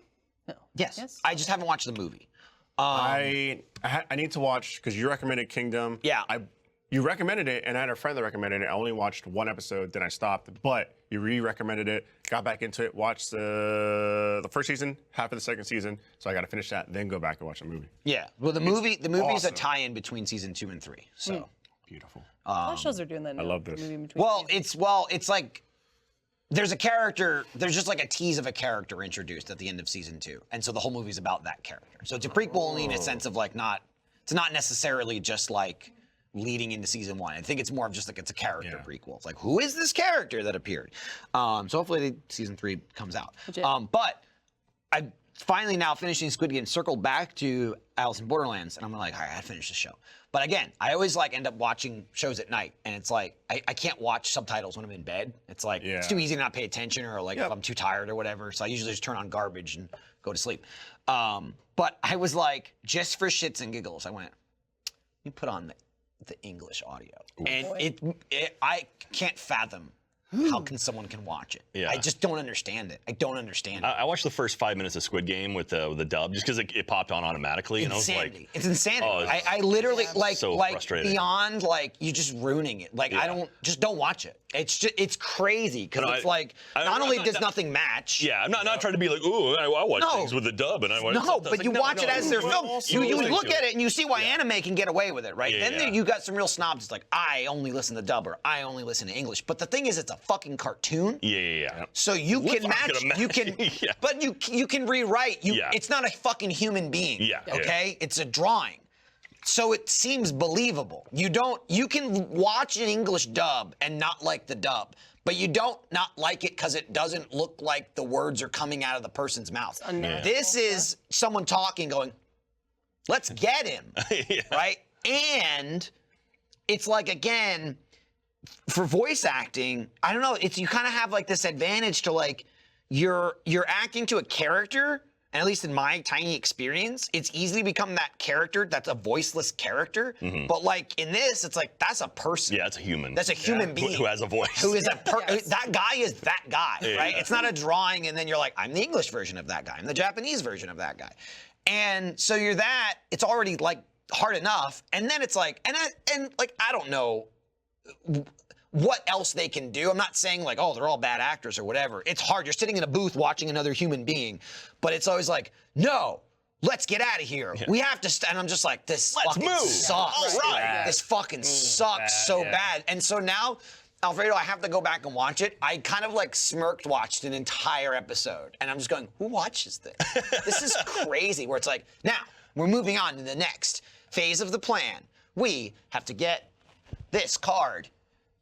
No. yes, I just haven't watched the movie. I need to watch because you recommended Kingdom. Yeah. You recommended it, and I had a friend that recommended it. I only watched one episode, then I stopped. But you re-recommended it, got back into it, watched the first season, half of the second season. So I got to finish that, then go back and watch the movie. Yeah. Well, the movie is a awesome. tie-in between season 2 and 3. So. Beautiful. A lot of shows are doing that now. I love this. the movie in between Well, seasons. it's like there's a character. There's just like a tease of a character introduced at the end of season 2, and so the whole movie's about that character. So it's a prequel only in a sense of like it's not necessarily just like leading into season 1. I think it's more of just like it's a character prequel. It's like, who is this character that appeared? So hopefully season 3 comes out. But I finally now finishing Squid Game circled back to Alice in Borderlands, and I'm like, all right, I gotta finish the show. But again, I always like end up watching shows at night, and it's like I can't watch subtitles when I'm in bed. It's like it's too easy to not pay attention, or like if I'm too tired or whatever. So I usually just turn on garbage and go to sleep. But I was like, just for shits and giggles, I went, you put on the English audio, and I can't fathom how someone can watch it. Yeah. I just don't understand it. I don't understand it. I watched the first 5 minutes of Squid Game with the dub just because it popped on automatically, and I was Insanity. like, It's insanity. Oh, it's I literally so frustrating. beyond like you just ruining it. Like I don't watch it. It's crazy because No, it's like not only does nothing match. yeah, I'm not trying to be like, ooh, I watch No. things with the dub, and I watch. No, but you watch it as they're filmed. You listening look to at it and you see why anime can get away with it, right? Yeah, Then yeah. you got some real snobs. It's like I only listen to dub or I only listen to English. But the thing is, it's a fucking cartoon. Yeah. So you What's can not match, gonna you match? can, Yeah. but you can rewrite. It's not a fucking human being. Yeah. Okay, it's a drawing. So it seems believable. You can watch an English dub and not like the dub, but you don't not like it because it doesn't look like the words are coming out of the person's mouth. This is someone talking, going, "Let's get him," right? And it's like again. For voice acting, I don't know. You kind of have like this advantage to like you're acting to a character, and at least in my tiny experience, it's easy to become that character that's a voiceless character. But like in this, it's like that's a person. Yeah, it's a human. That's a human being who has a voice. Who is that guy is that guy, right? It's not a drawing, and then you're like, I'm the English version of that guy. I'm the Japanese version of that guy, and so you're that. It's already like hard enough, and then it's like, and like I don't know what else they can do. I'm not saying like, oh, they're all bad actors or whatever. It's hard. You're sitting in a booth watching another human being, but it's always like, no, let's get out of here. We have to, and I'm just like, this fucking sucks. All right. This fucking sucks so bad. And so now Alfredo, I have to go back and watch it. I kind of like smirked watched an entire episode, and I'm just going, who watches this? This is crazy. Where it's like, now we're moving on to the next phase of the plan. We have to get this card.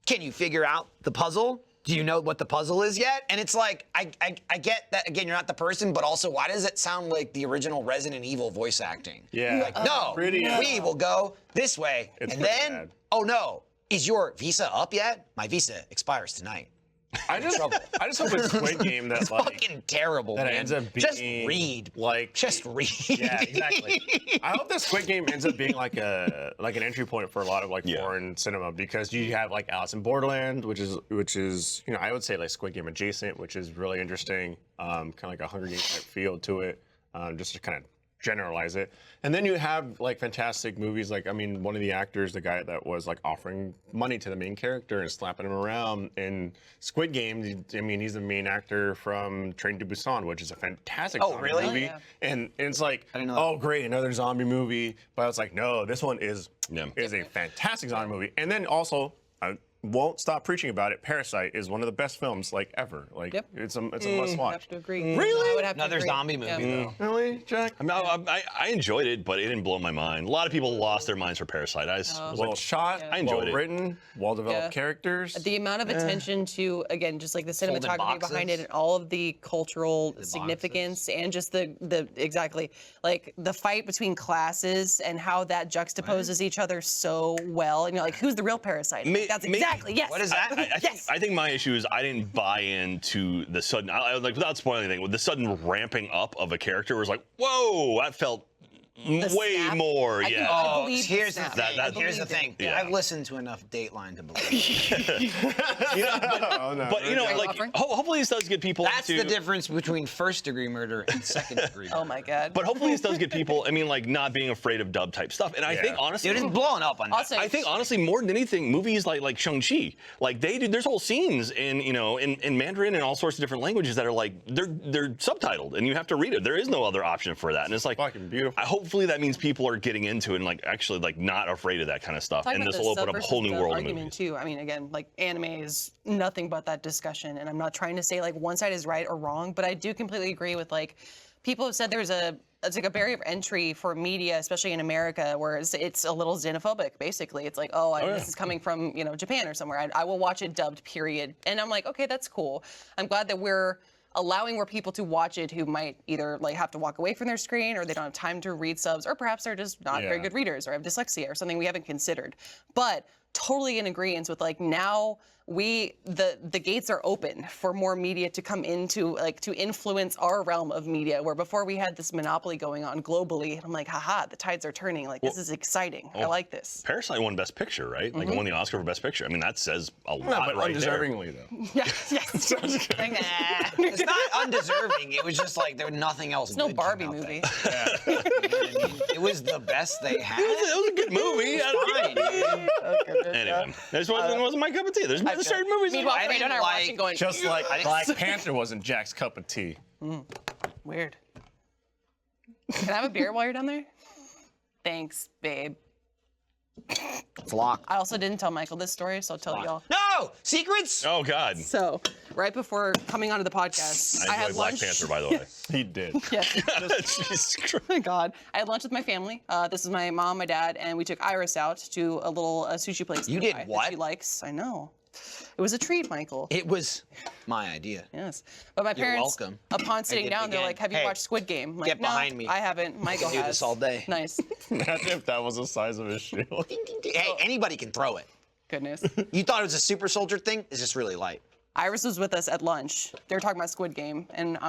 Can you figure out the puzzle? Do you know what the puzzle is yet? And it's like, I get that, again, you're not the person, but also, why does it sound like the original Resident Evil voice acting? Yeah. Like, no, we will go this way. It's and pretty then, bad. oh no, is your visa up yet? My visa expires tonight. I just hope it's Squid Game that It's like fucking terrible, that man. ends up being Just read. like Just read. Yeah, exactly. I hope that Squid Game ends up being like an entry point for a lot of like foreign cinema, because you have like Alice in Borderland, which is I would say like Squid Game adjacent, which is really interesting, kind of like a Hunger Games type feel to it, just to kind of generalize it. And then you have like fantastic movies like, one of the actors, the guy that was like offering money to the main character and slapping him around in Squid Game, he's the main actor from Train to Busan, which is a fantastic zombie really? movie. Yeah. And it's like, didn't know that. oh great, another zombie movie. But it's like, no, this one is a fantastic zombie movie. And then also, I won't stop preaching about it, Parasite is one of the best films like ever. Like it's a must I watch. have to agree. Really? I would have to Another agree. zombie movie, Yeah. though. Really, Jack? I enjoyed it, but it didn't blow my mind. A lot of people lost their minds for Parasite. I was Well like, shot, I enjoyed it. well written, well developed Yeah. characters. The amount of attention to, again, just like the Folded cinematography behind it boxes. and all of the cultural significance and just the exactly, like the fight between classes and how that juxtaposes each other so well. And you're like, who's the real parasite? Like, that's exactly, yes. What is that? I think my issue is I didn't buy into the sudden, like without spoiling anything, with the sudden ramping up of a character was like, whoa, that felt way snap. more, I can- yeah. I Oh, believe here's the that. thing. That- Here's the believe thing. it. Yeah. I've listened to enough Dateline to believe it. Oh, no. But like, offering? hopefully this does get people That's into. the difference between first-degree murder and second-degree murder. Oh my God. But hopefully this does get people, like not being afraid of dub type stuff. And I think honestly, Dude, it's blowing up on that. Also, I think honestly, more than anything, movies like Shang-Chi, like there's whole scenes in Mandarin and all sorts of different languages that are like they're subtitled and you have to read it. There is no other option for that, and it's like Fucking beautiful. Hopefully that means people are getting into it and like actually like not afraid of that kind of stuff, Talking and about this the will open sub up a versus whole new dub world of argument movies. too. I mean, again, like anime is nothing but that discussion, and I'm not trying to say like one side is right or wrong, but I do completely agree with like people have said it's like a barrier of entry for media, especially in America, where it's a little xenophobic. Basically, it's like, this is coming from Japan or somewhere. I will watch it dubbed, period. And I'm like, okay, that's cool. I'm glad that we're allowing more people to watch it who might either like have to walk away from their screen, or they don't have time to read subs, or perhaps they're just not very good readers or have dyslexia or something we haven't considered. But totally in agreement with like now the gates are open for more media to come into like to influence our realm of media, where before we had this monopoly going on globally. And I'm like, haha, the tides are turning. Like this is exciting. I like this. Parasite won Best Picture, right? Like it won the Oscar for Best Picture. I mean, that says a Yeah, lot but right there. undeservingly though. Yes. Like, nah. It's not undeserving. It was just like there was nothing else. It's no good Barbie came out movie. that year. You know what I mean? It was the best they had. It was a good movie. Fine, dude. Anyway, this wasn't my cup of tea. There's certain movies. Meanwhile, I Fredo and I are didn't watching like- going, Just like Black Panther wasn't Jack's cup of tea. weird. Can I have a beer while you're down there? Thanks, babe. It's locked. I also didn't tell Michael this story, so I'll tell y'all. No secrets. Oh God. So, right before coming onto the podcast, I had enjoyed Black lunch. Panther, by the way. He did. Yes. Jesus Christ. Oh my God. I had lunch with my family. This is my mom, my dad, and we took Iris out to a little sushi place. You nearby did that what? She likes. I know. It was a treat, Michael. It was my idea. Yes. But my You're parents, welcome. upon sitting did it down, they're again. like, have you Hey, watched Squid Game? I'm like, get no, behind me. I haven't. Michael do has. this all day. Nice. Imagine if that was the size of his shield. Hey, anybody can throw it. Goodness. You thought it was a super soldier thing? It's just really light. Iris was with us at lunch. They were talking about Squid Game, and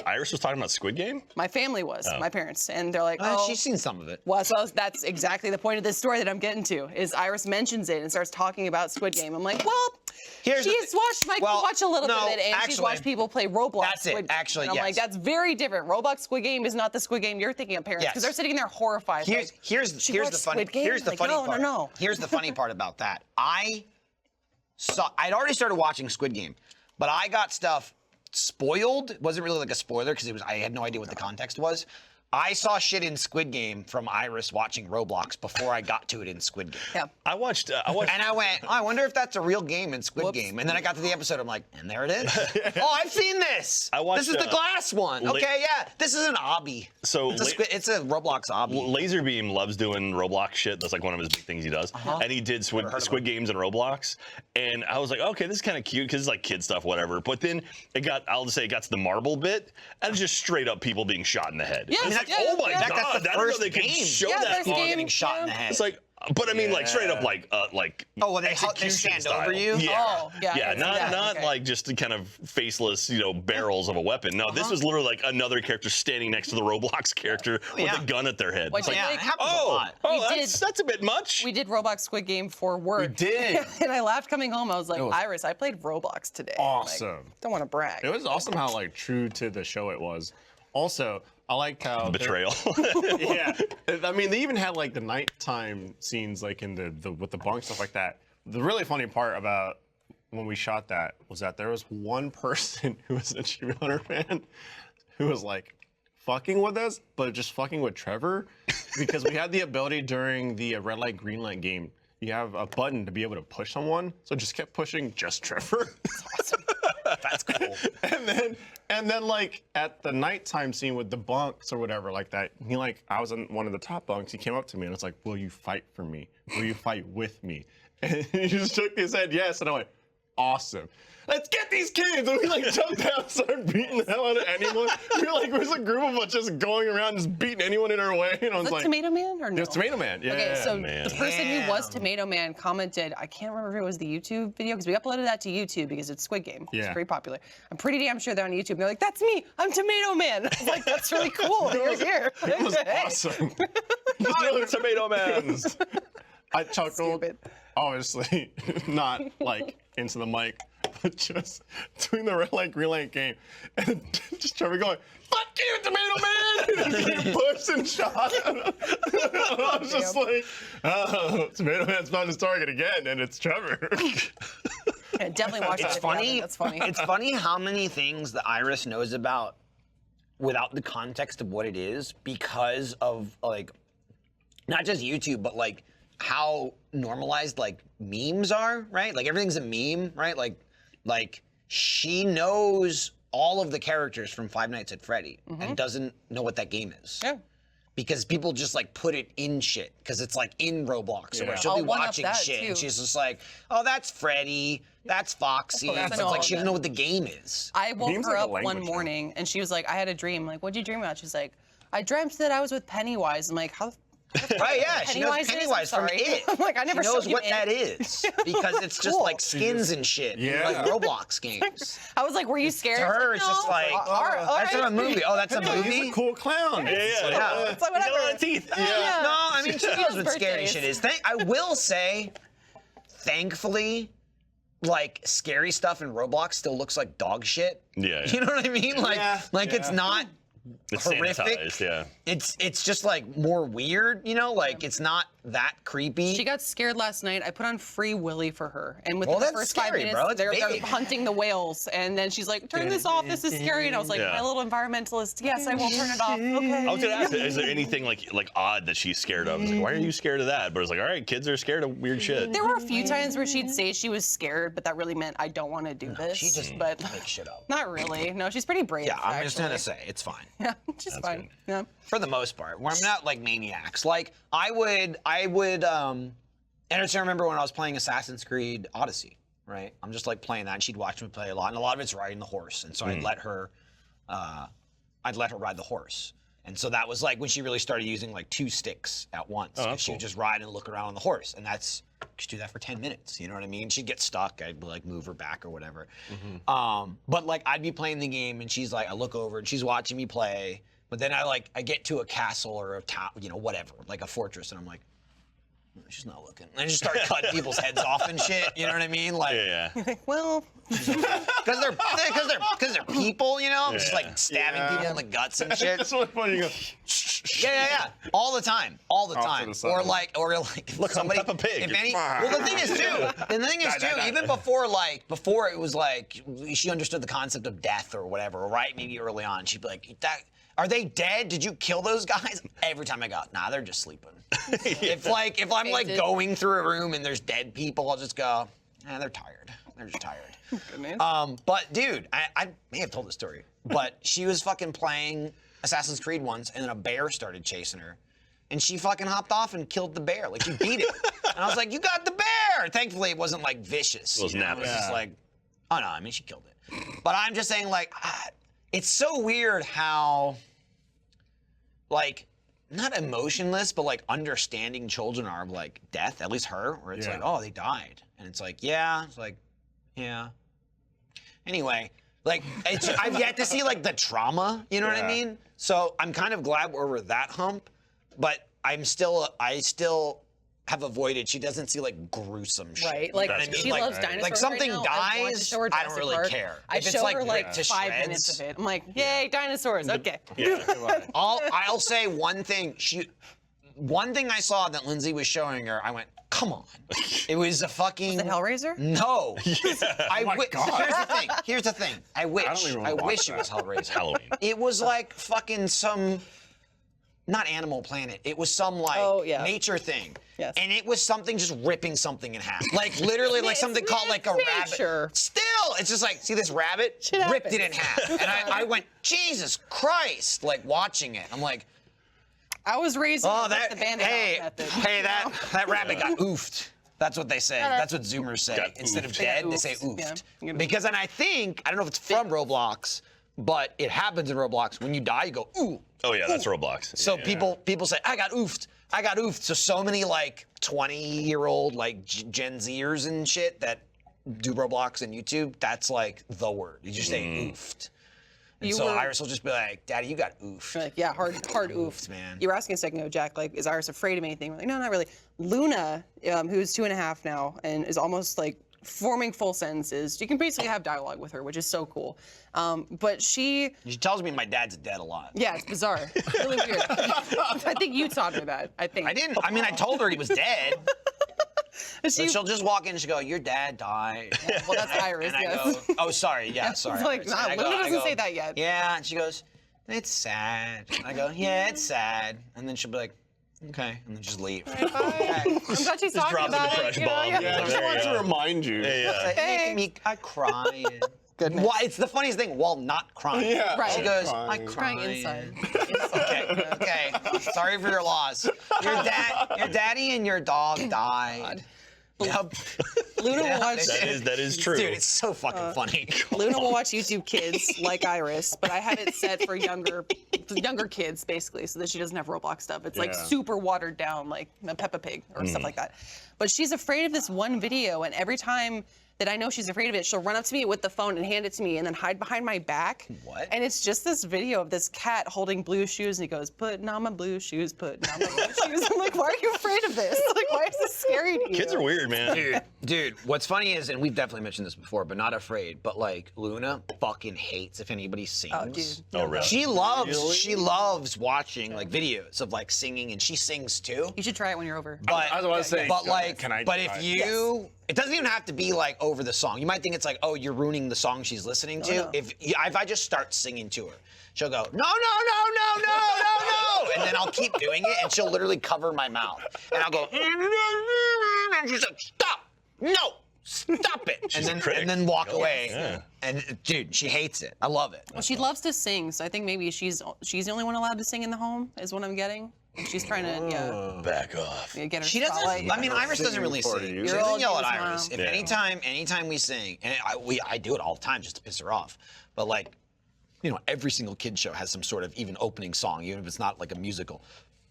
Iris was talking about Squid Game? my family was, my parents, and they're like, She's seen some of it. Well, so that's exactly the point of this story that I'm getting to. Is Iris mentions it and starts talking about Squid Game. I'm like, well, Here's the she's thing. watched Michael Well, watch a little no, bit of it, and she's actually, watched people play Roblox. that's it, Squid Game. actually, And I'm like, yes. that's very different. Roblox Squid Game is not the Squid Game you're thinking of, parents, because Yes. they're sitting there horrified. Here's like, here's "She here's watched the funny Squid Game?" here's the Like, funny no, part. No. Here's the funny part about that. I'd already started watching Squid Game, but I got stuff spoiled. It wasn't really like a spoiler because I had no idea what the context was. I saw shit in Squid Game from Iris watching Roblox before I got to it in Squid Game. Yeah. I watched. And I went, oh, I wonder if that's a real game in Squid Game. And then I got to the episode, I'm like, and there it is. Oh, I've seen this. I watched, this is the glass one. Okay, yeah. This is an obby. So it's a Roblox obby. Laserbeam loves doing Roblox shit. That's like one of his big things he does. And he did Squid Games and Roblox. And I was like, okay, this is kind of cute because it's like kid stuff, whatever. But then I'll just say it got to the marble bit, and it's just straight up people being shot in the head. Yeah, it's like, yeah, oh my yeah. god, That's the I didn't know first they could game. show Yeah, that. first People game, getting shot in the yeah. head. It's like, but I mean, like straight up, like Oh, well, they execution stand style. over you? Yeah, Oh, yeah, yeah, I not see that. Okay. like just the kind of faceless, barrels of a weapon. No, this was literally like another character standing next to the Roblox character with Yeah. a gun at their head. Like, It's like, Yeah, like, it happens a oh, lot. that's a bit much. We did Roblox Squid Game for work. We did. And I laughed coming home. I was like, was Iris, I played Roblox today. I'm like, Awesome. don't want to brag. It was awesome how like true to the show it was. Also, I liked how Betrayal. Yeah, I mean they even had like the nighttime scenes like in the with the bunk stuff like that. The really funny part about when we shot that was that there was one person who was a Achievement Hunter fan who was like fucking with us, but just fucking with Trevor because we had the ability during the red light green light game. You have a button to be able to push someone, so just kept pushing just Trevor. That's cool. And then like at the nighttime scene with the bunks or whatever like that, I was on one of the top bunks. He came up to me and was like, "Will you fight for me? Will you fight with me?" And he just shook his head yes, and I went, "Awesome. Let's get these kids!" And we like jumped down and started beating the hell out of anyone. We were like, there's a group of us just going around just beating anyone in our way. And I was Was it like, Tomato Man or no? it was Tomato Man. Yeah. Okay, so man. the person who was Tomato Man commented, I can't remember if it was the YouTube video, because we uploaded that to YouTube because it's Squid Game. It's Yeah. very popular. I'm pretty damn sure they're on YouTube. They're like, that's me, I'm Tomato Man. I was like, that's really cool that you're here. It was Hey. awesome. Tomato Man. I chuckled, Stupid. obviously not like into the mic, but just doing the red light, green light game. And just Trevor going, "Fuck you, Tomato Man!" And getting pushed and shot. I was just like, oh, Tomato Man's found his target again, and it's Trevor. Yeah, definitely watch It's that. if you haven't. funny. That's funny. It's funny how many things that Iris knows about without the context of what it is because of like not just YouTube, but like how normalized like memes are, right? Like everything's a meme, right? Like she knows all of the characters from Five Nights at Freddy and doesn't know what that game is. Yeah. Because people just like put it in shit because it's like in Roblox or Yeah. she'll be I'll one-up watching that, shit and too. she's just like, oh, that's Freddy, that's Foxy. Of course, I But know it's like all she of doesn't that. know what the game is. I woke Memes her like a up one language now. morning and she was like, I had a dream. Like, what'd you dream about? She's like, I dreamt that I was with Pennywise. I'm like, how Right, yeah, she knows Pennywise is? Pennywise I'm from sorry. It. I'm like, I never She knows showed you what It. that is because it's just Cool. like skins and shit, Yeah. like Roblox games. I was like, were you scared? To her, it's No. just like, all right. that's a movie. Oh, that's a He's movie. a cool clown. Yeah. It's like, whatever. He's got a lot of teeth. No, I mean she knows what scary birthdays. shit is. I will say, thankfully, like scary stuff in Roblox still looks like dog shit. Yeah. You know what I mean? Like, it's not It's horrific. sanitized, yeah. It's just like more weird, you know? Like it's not that creepy. She got scared last night. I put on Free Willy for her, and within Well, the that's first scary, 5 minutes, bro. It's they're big. hunting the whales. And then she's like, "Turn this off. This is scary." And I was like, Yeah. "My little environmentalist. Yes, I will turn it off." Okay. I was gonna ask, is there anything like odd that she's scared of? It's like, why are you scared of that? But it's like, all right, kids are scared of weird shit. There were a few times where she'd say she was scared, but that really meant I don't want to do this. she just but makes shit up. not really. No, she's pretty brave. Yeah, I'm just gonna actually. say it's fine. Yeah, she's fine. good. Yeah. For the most part, where I'm not like maniacs. Like I would and I remember when I was playing Assassin's Creed Odyssey, right? I'm just like playing that and she'd watch me play a lot. And a lot of it's riding the horse. And so I'd let her ride the horse. And so that was like when she really started using like 2 sticks at once. Oh, 'Cause that's she would cool. just ride and look around on the horse. And she'd do that for 10 minutes. You know what I mean? She'd get stuck. I'd like move her back or whatever. But like I'd be playing the game and she's like, I look over and she's watching me play. But then I get to a castle or a town, whatever, like a fortress. And I'm like, "No, she's not looking." And I just start cutting people's heads off and shit. You know what I mean? Like, Yeah. Well, because they're people, just Yeah. like stabbing people in the guts and shit. It's really funny. You go, Yeah. All the time. to time. the side. Or like Look, I'm somebody. Peppa Pig. Well, the thing is too. Even before it was like she understood the concept of death or whatever. Right? Maybe early on, she'd be like that. Are they dead? Did you kill those guys? Every time I go, nah, they're just sleeping. If I'm like going through a room and there's dead people, I'll just go, they're tired. They're just tired. Goodness. But dude, I may have told the story, but she was fucking playing Assassin's Creed once, and then a bear started chasing her, and she fucking hopped off and killed the bear. Like, she beat it. And I was like, you got the bear! Thankfully, it wasn't like vicious. It wasn't It was just like, oh no, I mean, she killed it. But I'm just saying, like, it's so weird how, like, not emotionless, but like understanding children are of like death, at least her, where it's like, oh, they died. And it's like, yeah. It's like, yeah. Anyway, like, I've yet to see like the trauma, you know what I mean? So I'm kind of glad we're over that hump, but I still have avoided. She doesn't see like gruesome shit. Right, like she loves dinosaurs. Like something right now. I want to dies, show her I don't Jurassic really Park. care. I If it's, show like, her like ripped to 5 shreds. minutes of it. I'm like, yay, dinosaurs. Okay. I'll say one thing. One thing I saw that Lindsay was showing her, I went, come on. It was a fucking. The Hellraiser? No. God. Here's the thing. I wish even wanna watch it was Hellraiser. Halloween. It was like fucking some. Not Animal Planet. It was some like nature thing. Yes. And it was something just ripping something in half. Like literally like something called like a nature. rabbit. Still, it's just like, see this rabbit? Shit Ripped it happens. in half. And I went, Jesus Christ, like watching it. I'm like, I was raised oh, with the bandit method. that rabbit got oofed. That's what they say. That's what Zoomers say. Got Instead of oofed. dead, they say oofed. Because, and I don't know if it's from Roblox, but it happens in Roblox. When you die, you go, ooh. Oh yeah, that's Roblox. So people say, I got oofed. I got oofed. So many like 20-year-old like Gen Zers and shit that do Roblox and YouTube, that's like the word. You just say oofed. And so Iris will just be like, Daddy, you got oofed. Like, yeah, hard oofed, man. You were asking a second ago, Jack, like, is Iris afraid of anything? We're like, no, not really. Luna, who's 2.5 now and is almost like forming full sentences. You can basically have dialogue with her, which is so cool. But she tells me my dad's dead a lot. Yeah, it's bizarre. Really weird. I think you taught her that. I think. I didn't. I mean, I told her he was dead. But she'll just walk in and she'll go, your dad died. Well, that's Iris, and yes. I go, oh, sorry. Yeah, sorry. It's like, Iris. nah, And Luna I doesn't say that yet. Yeah, and she goes, it's sad. And I go, yeah, it's sad. And then she'll be like, okay, and then just leave. Bye. I'm glad she's talking drop the about it. depression You know? bomb. Yeah. Yeah, I just There you want to go. remind you. It's making me cry. Goodness. Well, it's the funniest thing while not crying. Yeah. Right. She goes, Crying. I Crying cry. inside. Okay. Sorry for your loss. Your daddy and your dog died. Yep. Luna will watch. That is true. Dude, it's so fucking funny. Luna will watch YouTube Kids like Iris, but I have it set for younger kids basically, so that she doesn't have Roblox stuff. It's like super watered down, like a Peppa Pig or stuff like that. But she's afraid of this one video, and every time that I know she's afraid of it, she'll run up to me with the phone and hand it to me and then hide behind my back. What? And it's just this video of this cat holding blue shoes, and he goes, putting on my blue shoes, putting on my blue shoes. I'm like, why are you afraid of this? Like, why is this scary to you? Kids are weird, man. Dude, what's funny is, and we've definitely mentioned this before, but not afraid, but like Luna fucking hates if anybody sings. Oh, dude. Oh, really? She loves watching like videos of like singing, and she sings too. You should try it when you're over. But, I was about to say, but like, can I but try if it? you, it doesn't even have to be like over the song. You might think it's like, oh, you're ruining the song she's listening to. no. If I just start singing to her, she'll go, no, and then I'll keep doing it, and she'll literally cover my mouth, and I'll go, and she's like, stop, no. Stop it, She's a critic. and then walk away. Yeah. And dude, she hates it. I love it. Well, she loves to sing, so I think maybe she's the only one allowed to sing in the home, is what I'm getting. She's trying to Back off. get her She doesn't. spotlight. I mean, Iris doesn't really for sing. you. She You're doesn't all yell at doing this Iris. now. If anytime we sing, and I do it all the time just to piss her off. But like, you know, every single kid show has some sort of even opening song, even if it's not like a musical.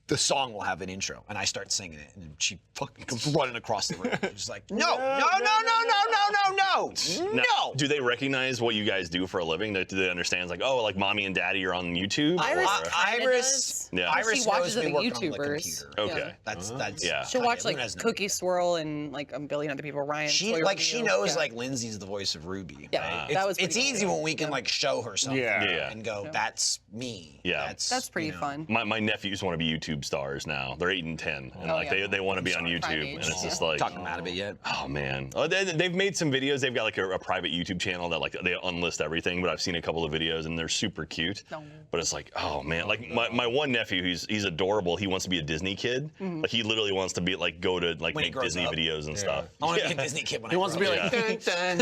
The song will have an intro, and I start singing it, and she fucking comes running across the room. She's like, no. Now, do they recognize what you guys do for a living? Do they understand? It's like, oh, like mommy and daddy are on YouTube? Iris or- kinda Iris, does. Yeah. Iris She watches knows me other working on the YouTubers. computer. Okay. That's Yeah. She'll watch like Luna has no Cookie idea. Swirl and like a billion other people. Ryan. She Sawyer like she videos. knows Yeah. like Lindsay's the voice of Ruby. Yeah, right? that was It's pretty easy cool. when we can like show her something Yeah. and go, that's me. Yeah. That's pretty you know. fun. My nephews want to be YouTubers. YouTube stars now. They're 8 and 10, and Oh, like yeah. they want to be on Prime YouTube, age. and it's just like, Talking out of it yet? oh man. Oh, they've made some videos. They've got like a private YouTube channel that like they unlist everything. But I've seen a couple of videos, and they're super cute. No. But it's like, oh man, like my one nephew, he's adorable. He wants to be a Disney kid. Like he literally wants to be like go to like When he make grows Disney up. videos and stuff. I want to be a Disney kid when He wants to be like, Yes. Sign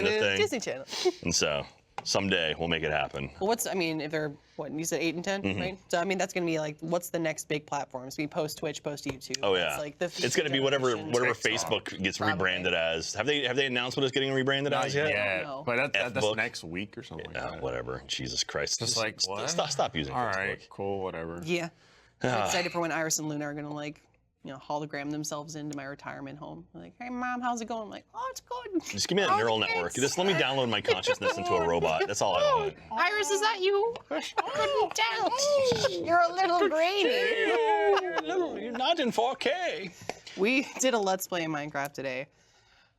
the thing. Disney Channel. And so someday we'll make it happen. Well, I mean, if they're, what, you said 8 and 10, Mm-hmm. right? So, I mean, that's going to be like, what's the next big platform? It's going to be post Twitch, post YouTube. Oh That's yeah, like the it's going to be whatever generation. Facebook gets Probably. rebranded as. Have they announced what it's getting rebranded as yet? yeah, know. but that's F-book. next week or something like that. Whatever. Jesus Christ. Just like, what? Stop using All Facebook. right, cool, whatever. Yeah. I'm excited for when Iris and Luna are going to, like, you know, hologram themselves into my retirement home. Like, hey, Mom, how's it going? I'm like, oh, it's good. Just give me that How's neural it network. going? Just let me download my consciousness into a robot. That's all I want. Iris, is that you? I couldn't tell. You're a little grainy. You're not in 4K. We did a Let's Play in Minecraft today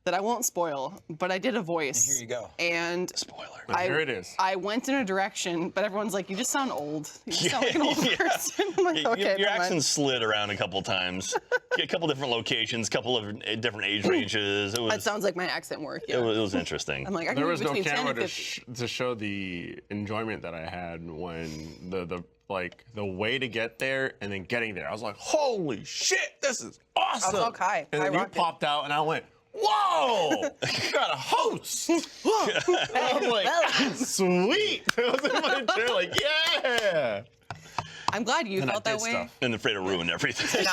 that I won't spoil, but I did a voice. Here you go. And Spoiler. Here it is. I went in a direction, but everyone's like, you just sound old. You just sound like an old person. I'm like, okay, Your never mind. accent slid around a couple times. A couple different locations, couple of different age ranges. It That was, sounds like my accent work. it Yeah. was interesting. I'm like, I can There be was no between 10 camera and to, 50. to show the enjoyment that I had when the way to get there and then getting there. I was like, holy shit, this is awesome. saw Kai. And Kai then you rocked it. popped out and I went, whoa, you got a host. I'm like, sweet. I was in my chair like, yeah. I'm glad you And I felt that did way. stuff. And afraid to ruin everything.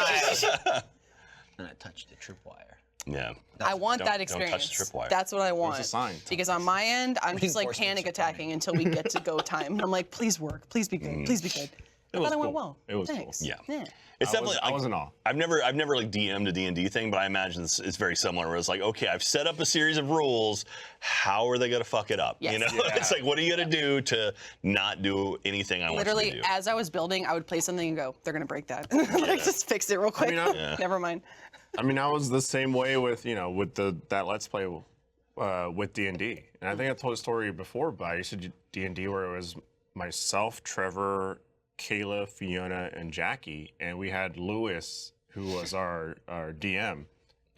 And I touched the tripwire. Yeah. I want Don't- that don't experience. touch the tripwire. That's what I want. a sign. Because on my end, I'm just like Reinforcements panic are attacking until we get to go time. I'm like, please work. Please be good. Please be good. I was thought it went cool. well. It was cool. Thanks. Yeah. Yeah. It's definitely. I was in awe. I've never like DM'd a D&D thing, but I imagine it's very similar. Where it's like, okay, I've set up a series of rules. How are they gonna fuck it up? Yes. You know, it's like, what are you gonna do to not do anything I want you Literally, to do? as I was building, I would play something and go, they're going to break that. Like, just fix it real quick. Never mind. I mean, I was the same way with that Let's Play with D&D, and I think I told a story before, but I used to do D&D where it was myself, Trevor, Kayla, Fiona, and Jackie, and we had Lewis, who was our DM,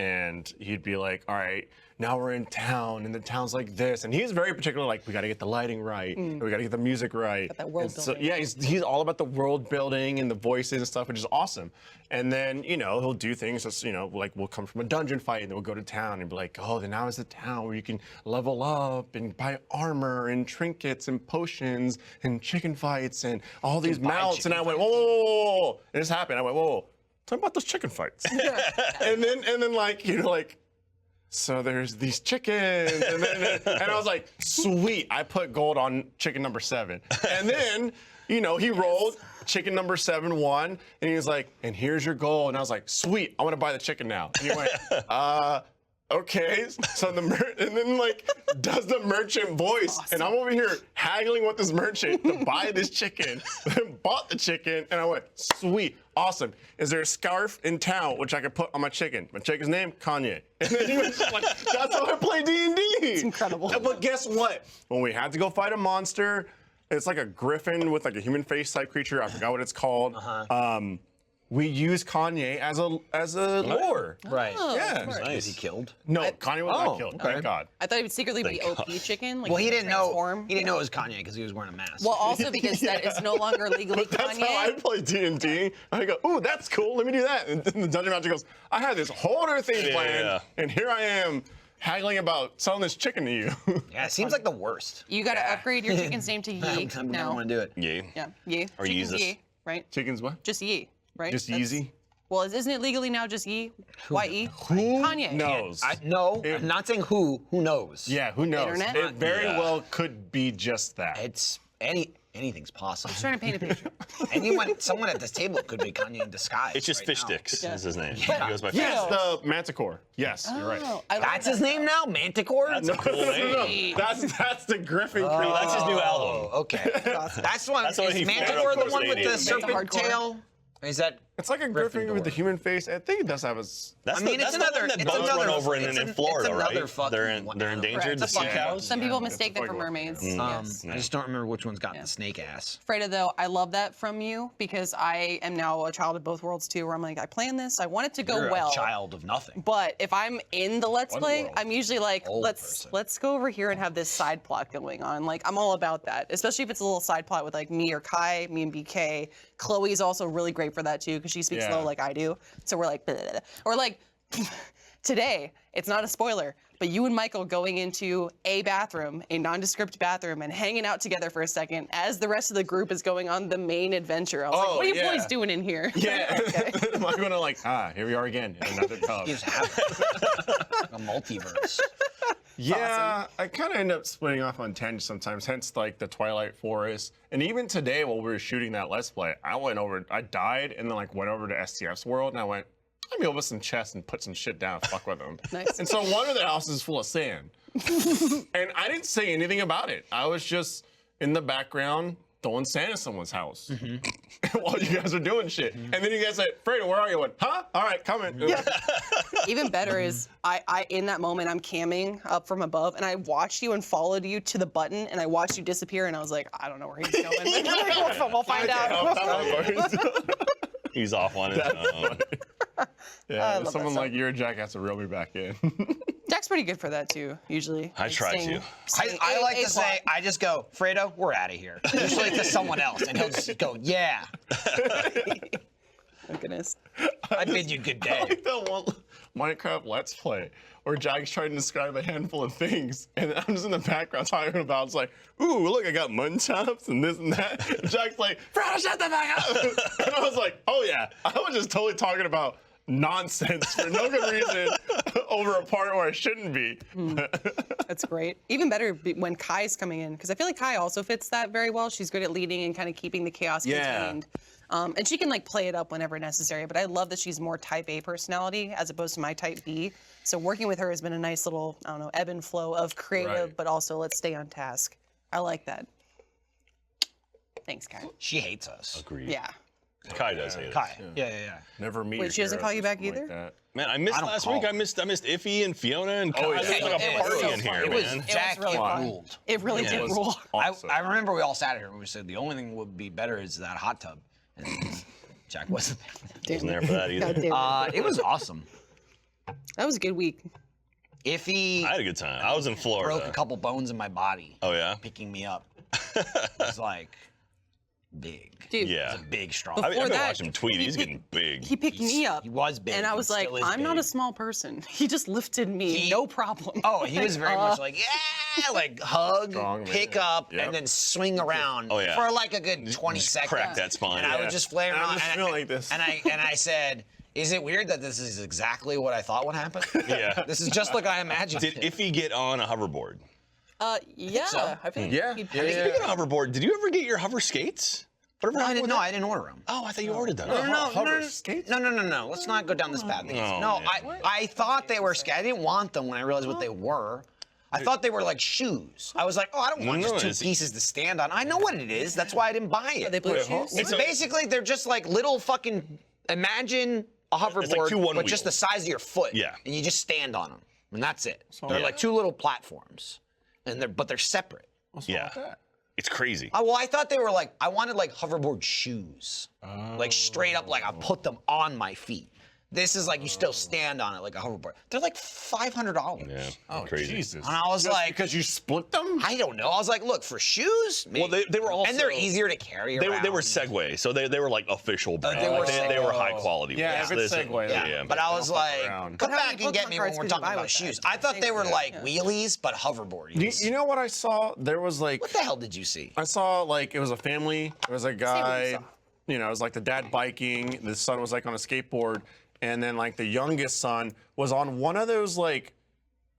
and he'd be like, all right, now we're in town, and the town's like this, and he's very particular, like, we got to get the lighting right, and we got to get the music right. that world And so, building. yeah, he's all about the world building and the voices and stuff, which is awesome. And then, he'll do things that's, like we'll come from a dungeon fight and then we'll go to town and be like, oh, then now is the town where you can level up and buy armor and trinkets and potions and chicken fights and all these mounts. And I went, whoa. And this happened. I went, whoa. Talk about those chicken fights. and then like, so there's these chickens, and I was like, sweet, I put gold on chicken number 7. And then, he rolled, chicken number 7 won, and he was like, and here's your gold. And I was like, sweet, I want to buy the chicken now. And he went, okay. So and then like does the merchant voice, and I'm over here haggling with this merchant to buy this chicken. Then bought the chicken, and I went, sweet, awesome. Is there a scarf in town which I could put on my chicken? My chicken's name, Kanye. And then he was just like, that's how I play D&D. It's incredible. But guess what? When we had to go fight a monster, it's like a griffin with like a human face type creature. I forgot what it's called. We use Kanye as a lure. Right. Yeah. Is he killed? No, Kanye was not killed. Thank God. I thought he would secretly be Thank OP chicken. Like Well, he didn't know. transform. He didn't know it was Kanye because he was wearing a mask. Well, also because that is no longer legally That's how I Kanye. play D&D. I go, ooh, that's cool. Let me do that. And then the dungeon master goes, I had this whole other thing planned, and here I am haggling about selling this chicken to you. yeah, it seems like the worst. You got to upgrade your chicken's name to Yi I never now. want to do it. Yeah. Yeah, Yi. Or Chicken's Yeezus. Yi, right? Chicken's what? Just Yi, right? Just That's- Yeezy? Well, isn't it legally now just Yi? Y-E? Who Kanye. knows? No, I'm not saying who knows. Yeah, who knows? Internet? It very Yeah. well could be just that. It's anything's possible. Trying to paint a picture. Someone at this table could be Kanye in disguise. It's just right fish now. sticks Yeah. is his name. Yeah. He goes by Yes, Fish Sticks. the Manticore. Yes, you're right. Oh, I like That's that. his name now, Manticore. That's a cool name. That's the Griffin Oh, creature. that's his new album. Okay. That's one. That's what Is he Manticore put the up one with the Stadium. serpent Hardcore. tail? Is that It's like a griffin with the Gryffindor. human face. I think it does have a. That's I mean, that's it's the one another- that it's bugs run another- over it's in an- Florida, it's another right? fucking They're endangered. The It's a sea fucking cows. Some people Yeah, mistake it's a them for fucking- mermaids. Yes. I just don't remember which one's got the snake ass. Freda, though, I love that from you because I am now a child of both worlds too, where I'm like, I planned this, I want it to go You're well. a child of nothing. But if I'm in the Let's Play, world. I'm usually like, Old let's person. go over here and have this side plot going on. Like, I'm all about that, especially if it's a little side plot with like me or Kai, me and BK. Chloe's also really great for that too because she speaks Yeah. slow like I do. So we're like, blah, blah, blah. Or like today, it's not a spoiler, but you and Michael going into a bathroom, a nondescript bathroom, and hanging out together for a second as the rest of the group is going on the main adventure. I was like, Oh, what are you yeah. boys doing in here? Yeah. Am I gonna like? Here we are again. In another cub. You just have a multiverse. Yeah, I kind of end up splitting off on tangents sometimes, hence like the Twilight Forest. And even today while we were shooting that Let's Play, I died and then like went over to STF's world and I went, let me open some chests and put some shit down and fuck with them. Nice. And so one of the houses is full of sand. And I didn't say anything about it. I was just in the background throwing sand at someone's house while you guys are doing shit. And then you guys said, Freda, where are you? I went, huh? All right, coming. Even better is I in that moment I'm camming up from above and I watched you and followed you to the button and I watched you disappear and I was like, I don't know where he's going. We'll find out. He's off on his own. Yeah, love someone that like you're a jackass to reel me back in. Jack's pretty good for that too, usually. I try to. I like to say, I just go, Fredo, we're out of here. Usually to someone else, and he'll just go, yeah. Oh goodness. I bid you good I day. like that one Minecraft Let's Play where Jack's trying to describe a handful of things, and I'm just in the background talking about, it's like, ooh, look, I got mutton chops and this and that. And Jack's like, Fred, shut the fuck up. And I was like, oh yeah, I was just totally talking about nonsense for no good reason over a part where I shouldn't be. That's great. Even better when Kai's coming in, because I feel like Kai also fits that very well. She's good at leading and kind of keeping the chaos Yeah. contained. And she can like play it up whenever necessary, but I love that she's more type A personality as opposed to my type B. So working with her has been a nice little, I don't know, ebb and flow of creative, Right. but also let's stay on task. I like that. Thanks, Kai. She hates us. Agreed. Yeah. Kai does hate it. Kai. Yeah. Never meet Wait, your she doesn't heroes call you or back something like either? that. Man, I missed I don't last call week. I him. missed Iffy and Fiona and Kai. Oh, yeah. There's like a It was party so in here, fun. It was man. Jack, really it fun. ruled. It really It did was rule. awesome. I remember we all sat here and we said the only thing would be better is that hot tub. And Jack wasn't Wasn't there for that either. there. It was awesome. That was a good week. Iffy I had a good time. I was in Florida. broke a couple bones in my body. Oh yeah. Picking me up. It was like big. Dude, Yeah. He's a big, strong. I've Before been that, watching him tweet. he He's picked- getting big. He picked me up. He was big. And I He was like, still is I'm not a big. small person. He just lifted me, no problem. Oh, he was very much like, yeah, like hug, Strong pick man. up, Yep. and then swing around Oh, yeah. for like a good 20 Just seconds. crack that spine. And I Yeah. would just flare And I'm around. just feeling like this. And I said, is it weird that this is exactly what I thought would happen? Yeah. This is just like I imagined. Did Iffy get on a hoverboard? Yeah, so. I think Yeah. he'd- Yeah, yeah. Speaking of hoverboard, did you ever get your hover skates? Whatever No, I happened didn't with know. that? I didn't order them. Oh, I thought you ordered them. No. Let's not go down this path. Oh, No, man. I thought they were skates. I didn't want them when I realized what they were. I thought they were like shoes. I was like, oh, I don't want No, just two it's- pieces to stand on. I know what it is. That's why I didn't buy it. Are they blue shoes? It's basically they're just like little fucking. Imagine a hoverboard, two one but just the wheels. size of your foot. Yeah. And you just stand on them, and that's it. They're Yeah. like two little platforms, and they're separate. Yeah. It's crazy. Well, I thought they were like I wanted like hoverboard shoes, like straight up, like I put them on my feet. This is like you still stand on it like a hoverboard. They're like $500. Yeah. Oh, crazy. Jesus. And I was like, because you split them? I don't know. I was like, look, for shoes, maybe. Well, they were also and they're easier to carry They around. were Segway, so they were like official brand. they were They were Segway. high quality. Yeah, ones. if it's This- Segway, Yeah. then- But I was like, around. come But how back many and get Pokemon me when cards we're could you talking buy about with that? shoes. I thought they were like Yeah. wheelies, but hoverboards. You know what I saw? There was like, What the hell did you see? I saw like, it was a family. There was a what you guy, saw. you know, it was like the dad biking. The son was like on a skateboard. And then like the youngest son was on one of those like,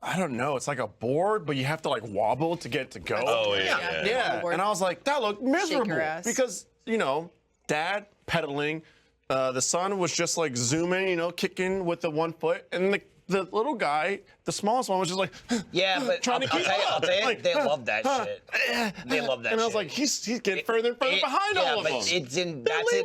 I don't know, it's like a board, but you have to like wobble to get it to go. Oh yeah. Yeah, and I was like, that looked miserable ass. because you know, dad pedaling, the son was just like zooming, you know, kicking with the one foot, and the little guy, the smallest one, was just like, Yeah, but trying I'll to keep tell up. you, Like, they love that shit. They love that and shit. I was like, he's getting further and further behind all of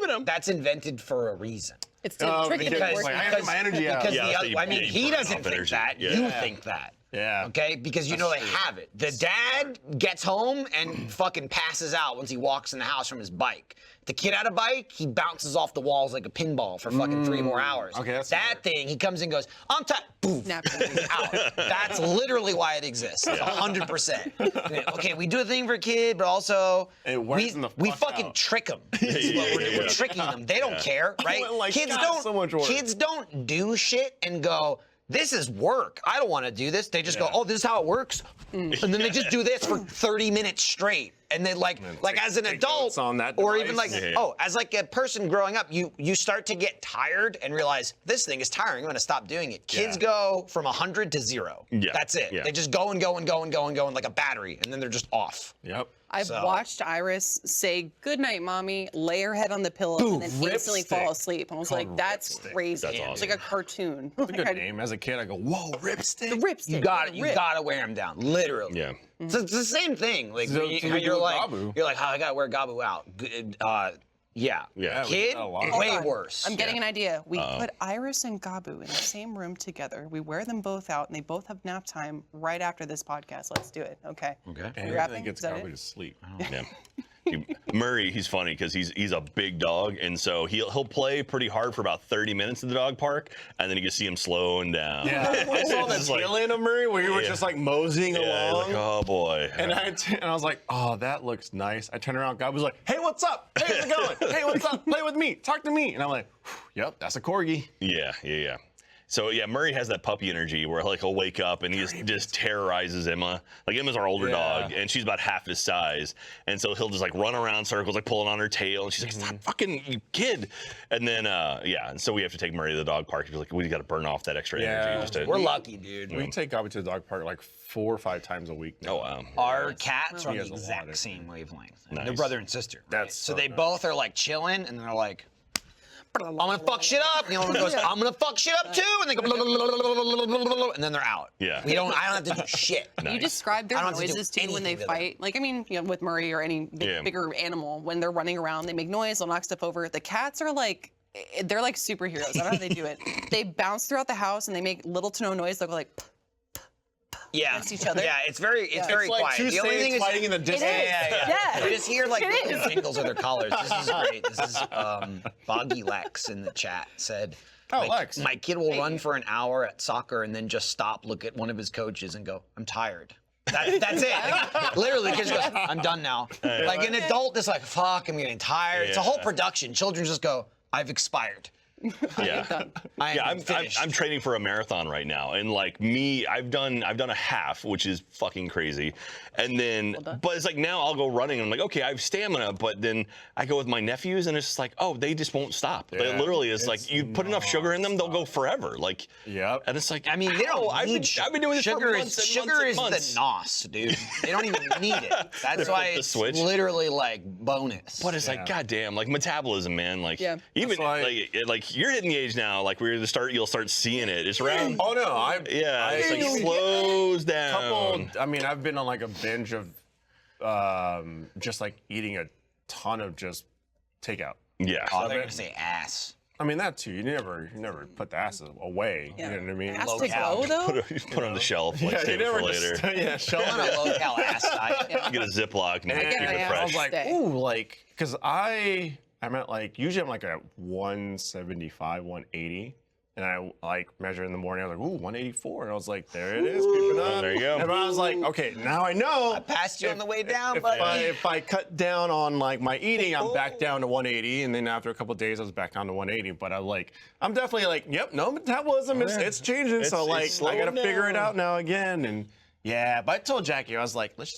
them. That's invented for a reason. It's to trick because them it's into like, I working. have my energy out. Because Yeah, the so other, you- I mean, you he burn doesn't off think energy. that. Yeah. You think that. Yeah. Okay? Because you know they have it. The dad gets home and fucking passes out once he walks in the house from his bike. The kid on a bike, he bounces off the walls like a pinball for fucking 3 more hours. Okay, that's that thing, he comes and goes, I'm tired. Boom. Nap. Out. That's literally why it exists. 100%. Okay, we do a thing for a kid, but also It wears them the we fuck fucking out. trick them. We're tricking them. They don't care, right? went like, kids God, don't. so much work. Kids don't do shit and go, this is work. I don't want to do this. They just go, oh, this is how it works. And then they just do this for 30 minutes straight. And then like as an take adult, notes on that or device. even like, as like a person growing up, you start to get tired and realize this thing is tiring. I'm going to stop doing it. Kids go from 100 to 0. Yeah. That's it. Yeah. They just go and go and go and go and go like a battery, and then they're just off. Yep. I've So- watched Iris say goodnight, mommy, lay her head on the pillow, Boom, and then instantly fall ripstick. asleep. I was Called like, that's ripstick. crazy. That's It's awesome. like a cartoon. That's a good name. As a kid, I go, whoa, ripstick. Ripstick. You gotta wear them down, literally. Yeah. So it's the same thing. Like So- when you, so how we do you're with like, Gabu. you're like, oh, I gotta wear Gabu out. Yeah. Yeah. Kid, got a lot. way Hold on. worse. I'm getting an idea. We put Iris and Gabu in the same room together. We wear them both out, and they both have nap time right after this podcast. Let's do it. Okay. Okay. And You're I rapping? think it's Is that Gabu it? to sleep. Yeah. Murray, he's funny because he's a big dog, and so he'll play pretty hard for about 30 minutes at the dog park, and then you can see him slowing down. Yeah, I saw the It's like- tail end of Murray where you were Yeah. just like moseying Yeah, along. like, oh boy. And I was like, oh, that looks nice. I turned around, God was like, hey, what's up? Hey, how's it going? Hey, what's up? Play with me. Talk to me. And I'm like, yep, that's a corgi. Yeah. So yeah, Murray has that puppy energy where like he'll wake up and he just terrorizes Emma. Like Emma's our older dog, and she's about half his size, and so he'll just like run around circles, like pulling on her tail, and she's like, "Stop, fucking you kid!" And then and so we have to take Murray to the dog park. We're like, we got to burn off that extra energy. Just to, We're lucky, dude. We take Gabu to the dog park like 4 or 5 times a week now. Oh wow. Our cats are on He the has a lot exact of- same wavelength. Nice. They're brother and sister. Right? That's so so they nice. both are like chilling, and they're like, I'm gonna fuck shit up. And the other one goes, I'm gonna fuck shit up too. And they go, blah, blah, blah, blah, blah, blah, blah, blah, blah, and then they're out. Yeah. I don't have to do shit. You describe their I don't have to do noises too when they anything to them. fight. Like, I mean, you know, with Murray or any Yeah. bigger animal, when they're running around, they make noise, they'll knock stuff over. The cats are like, they're like superheroes. I don't know how they do it. They bounce throughout the house and they make little to no noise. They'll go like, Yeah. against each other. Yeah, it's very It's like quiet. two The only thing saints is, fighting in the distance. Yeah. You just hear like It little is. jingles of their collars. This is great. This is Boggy Lex in the chat said. Oh, my, Lex. My kid will run for an hour at soccer and then just stop, look at one of his coaches, and go, "I'm tired." That's it. Like, literally, the kid just goes, "I'm done now." Like an adult is like, "Fuck, I'm getting tired." It's a whole Yeah. production. Children just go, "I've expired." Yeah. I'm finished. I'm training for a marathon right now, and like me, I've done a half, which is fucking crazy, and then but it's like now I'll go running, and I'm like, okay, I have stamina, but then I go with my nephews, and it's just like, oh, they just won't stop. They Yeah, literally is it's like you put enough sugar in them, they'll go forever. Like, Yep. and it's like, I mean, they ow, don't I've need been doing this sugar for months and sugar months is and months. the nos, dude. They don't even need it. That's why the it's switch. literally like bonus. But it's like, goddamn, like metabolism, man. Like, Yeah. even That's like you're hitting the age now, like where you'll start seeing it. It's around. Oh, no. It's like slows down. I mean, I've been on like a binge of just like eating a ton of just takeout. Yeah. Oh, they're gonna say ass. I mean, that too. You never put the ass away. Yeah. You know what I mean? Has Low to cal. go though. Put it on the shelf, like save it for later. yeah, shelf On a it. low cal ass diet. Get a Ziploc and And keep my it ass. I fresh. was like, Stay. ooh, like, because I'm at like, usually I'm like at 175, 180. And I like measure in the morning, I was like, ooh, 184. And I was like, there it is, creeping up. there you go. And I was like, okay, now I know. I passed you on the way down, If buddy. if I cut down on like my eating, I'm back down to 180, and then after a couple of days, I was back down to 180. But I'm definitely like, yep, no metabolism, it's changing. So like, it's I gotta slowing figure it down. out now again. And yeah, but I told Jackie, I was like, let's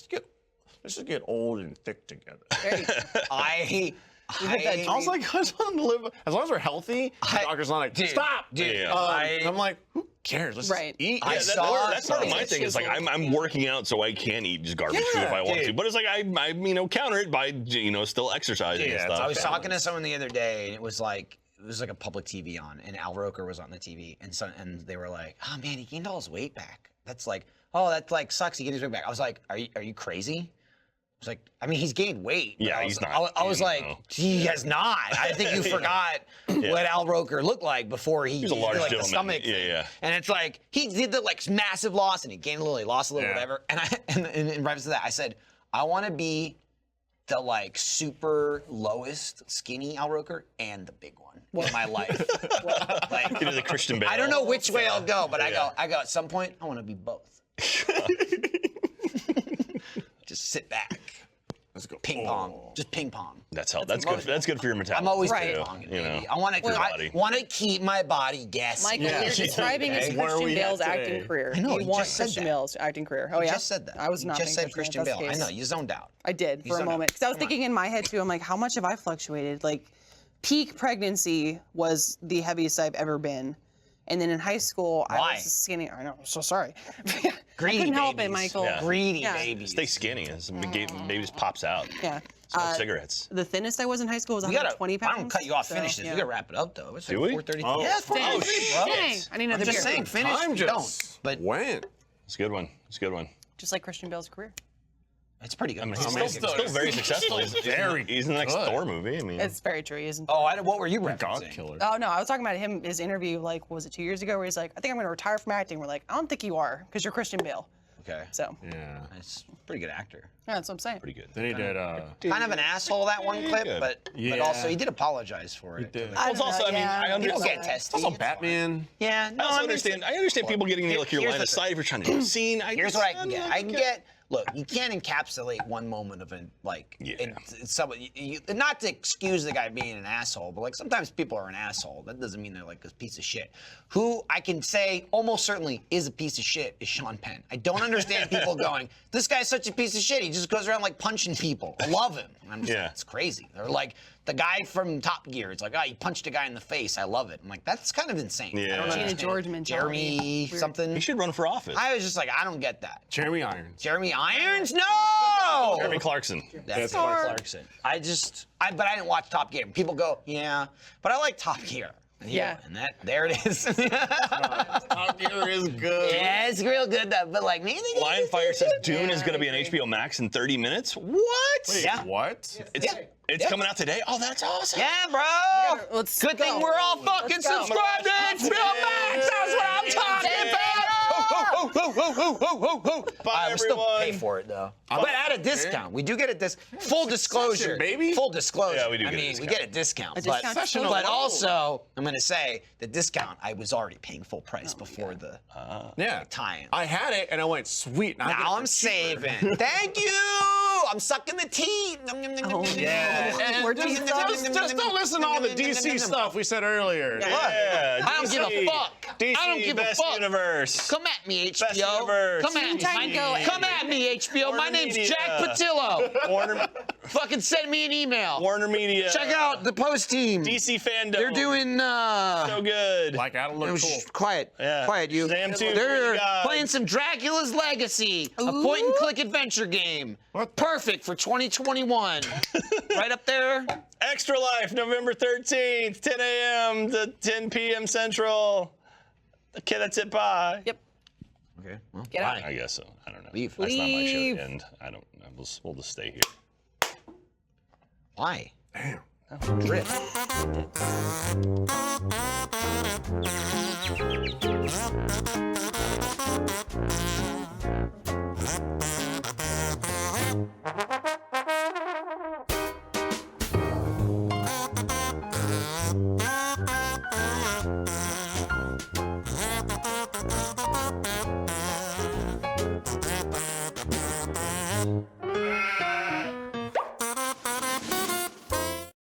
just get old and thick together. There you go. I I was like, I just want to live as long as we're healthy. The doctor's not like, Dude, stop. dude, Yeah. I'm like, who cares? Let's Right. just eat. I Yeah, saw- That's part of my It's thing. Is like I'm working out so I can eat just garbage food if I want to. dude. But it's like I counter it by still exercising and Yeah, stuff. I was talking to someone the other day, and it was like, was like a public TV on, and Al Roker was on the TV, and they were like, "Oh man, he gained all his weight back. That's like, oh, that like sucks. He gained his weight back." I was like, "Are you crazy?" I was like, "I mean, he's gained weight." Yeah, he's not. I was like, know. "He has not." I think you forgot what Al Roker looked like before he He's a large did, like, the gentleman. stomach Yeah, thing. yeah. And it's like he did the like massive loss, and he gained a little, he lost a little, Yeah. whatever. And in reference to that, I said, I want to be the like super lowest skinny Al Roker and the big one in my life. Like, You know, the Christian Bale. I don't know which way I'll go, but Yeah. I go at some point I want to be both. Just sit back, Let's go. ping pong, just ping pong. That's good. That's good for your metabolism. I'm always Right. ping ponging, You know, baby. I want your to body. want to keep my body guessing. Michael, Yeah. you're describing his Where are Christian we at Bale's today? acting career. I know, You you want just said Christian that. Bale's acting career. Oh You yeah, just said that. I was You not. just paying said Christian attention. Bale. That's I the know case. you zoned out. I did You for a zoned out. moment because I was Come on. thinking in my head too. I'm like, how much have I fluctuated? Like, peak pregnancy was the heaviest I've ever been, and then in high school I Why? was skinny. I know, I'm so sorry. Greedy I couldn't help it, babies. Michael. Yeah. Greedy Yeah. babies. Stay skinny. It's, maybe just pops out. Yeah. Smoke cigarettes. The thinnest I was in high school was We gotta. 120 pounds. I don't cut you off. so, Finish this. yeah. We gotta wrap it up though. It's Do like we? 4:33. Oh. Yeah, it's 4:33, bro. Dang, I need another I'm just beer. saying, finish. I'm You just don't. But went. It's a good one. It's a good one. Just like Christian Bale's career. it's pretty good. I mean, It's he's mean, still very successful. He's in the next good. Thor movie. I mean, It's very true. He isn't. Oh, what were you God referencing? killer. Oh no, I was talking about his interview. Like, was it 2 years ago? Where he's like, I think I'm going to retire from acting. We're like, I don't think you are, because you're Christian Bale. Okay. So Yeah. It's a pretty good actor. yeah, that's what I'm saying. pretty good. Then he did. Kind of an asshole that one clip, good. but Yeah. also he did apologize for it. did. Well, it's also, I mean, I People understand. get testy. Also, it's fine. Batman. Yeah, no, I also mean, understand. I understand people getting like your Here's line the of sight if you're trying to do a scene. Here's what I can get. I can get. Look, you can't encapsulate one moment of an like. Yeah. It's somebody. Not to excuse the guy being an asshole, but like sometimes people are an asshole. That doesn't mean they're like a piece of shit. Who I can say almost certainly is a piece of shit is Sean Penn. I don't understand people going, this guy's such a piece of shit. He just goes around like punching people. I love him. And I'm just Yeah. like, it's crazy. They're like the guy from Top Gear. It's like, oh, he punched a guy in the face. I love it. I'm like, that's kind of insane. I Yeah. don't Gina understand. George mentality. Jeremy Weird. something. He should run for office. I was just like, I don't get that. Jeremy Irons. Jeremy Irons? No! Jeremy Clarkson. That's Clarkson. Clarkson. But I didn't watch Top Gear. People go, yeah, but I like Top Gear. Yeah. And there it is. Top Gear is good. Yeah, it's real good though. But like, man, Lion Fire says Dune is going to be on HBO Max in 30 minutes. What? Yeah. What? It's coming out today. Oh, that's awesome. Yeah, bro. Let's Good thing go. we're all fucking go. subscribed to HBO Max. That's what I'm talking about. Bye, I will still everyone. pay for it though. But at a discount. We do get a full disclosure, baby. Full disclosure. Yeah, we do I get a mean, we discount. get a discount. A discount but to but close. also, I'm going to say the discount. I was already paying full price before the Yeah. tie-in. I had it and I went, sweet. Now, Now I'm saving. Thank you. I'm sucking the tea. Yeah. We're just Just don't listen to all the DC stuff we said earlier. Yeah, I don't give a DC. fuck. DC, I don't give a best fuck. universe. Come at me, Best HBO. universe. Come at me. Tango. Come at me, HBO. My Warner name's Media. Jack Patillo. Warner, Fucking send me an email. Warner Media. Check out the post team. DC fandom. They're doing so good. Like, I don't look cool. quiet. Yeah. Quiet, you. Shazam 2, They're Free God. playing some Dracula's Legacy, a point-and-click adventure game. What? Perfect for 2021. Right up there. Extra Life, November 13th, 10 a.m. to 10 p.m. Central. Okay, that's it. Bye. Yep. Okay. Well, Get out. I guess so. I don't know. Leave. That's not my show Leave. to end. I don't. We'll just stay here. Why? Damn. Drip.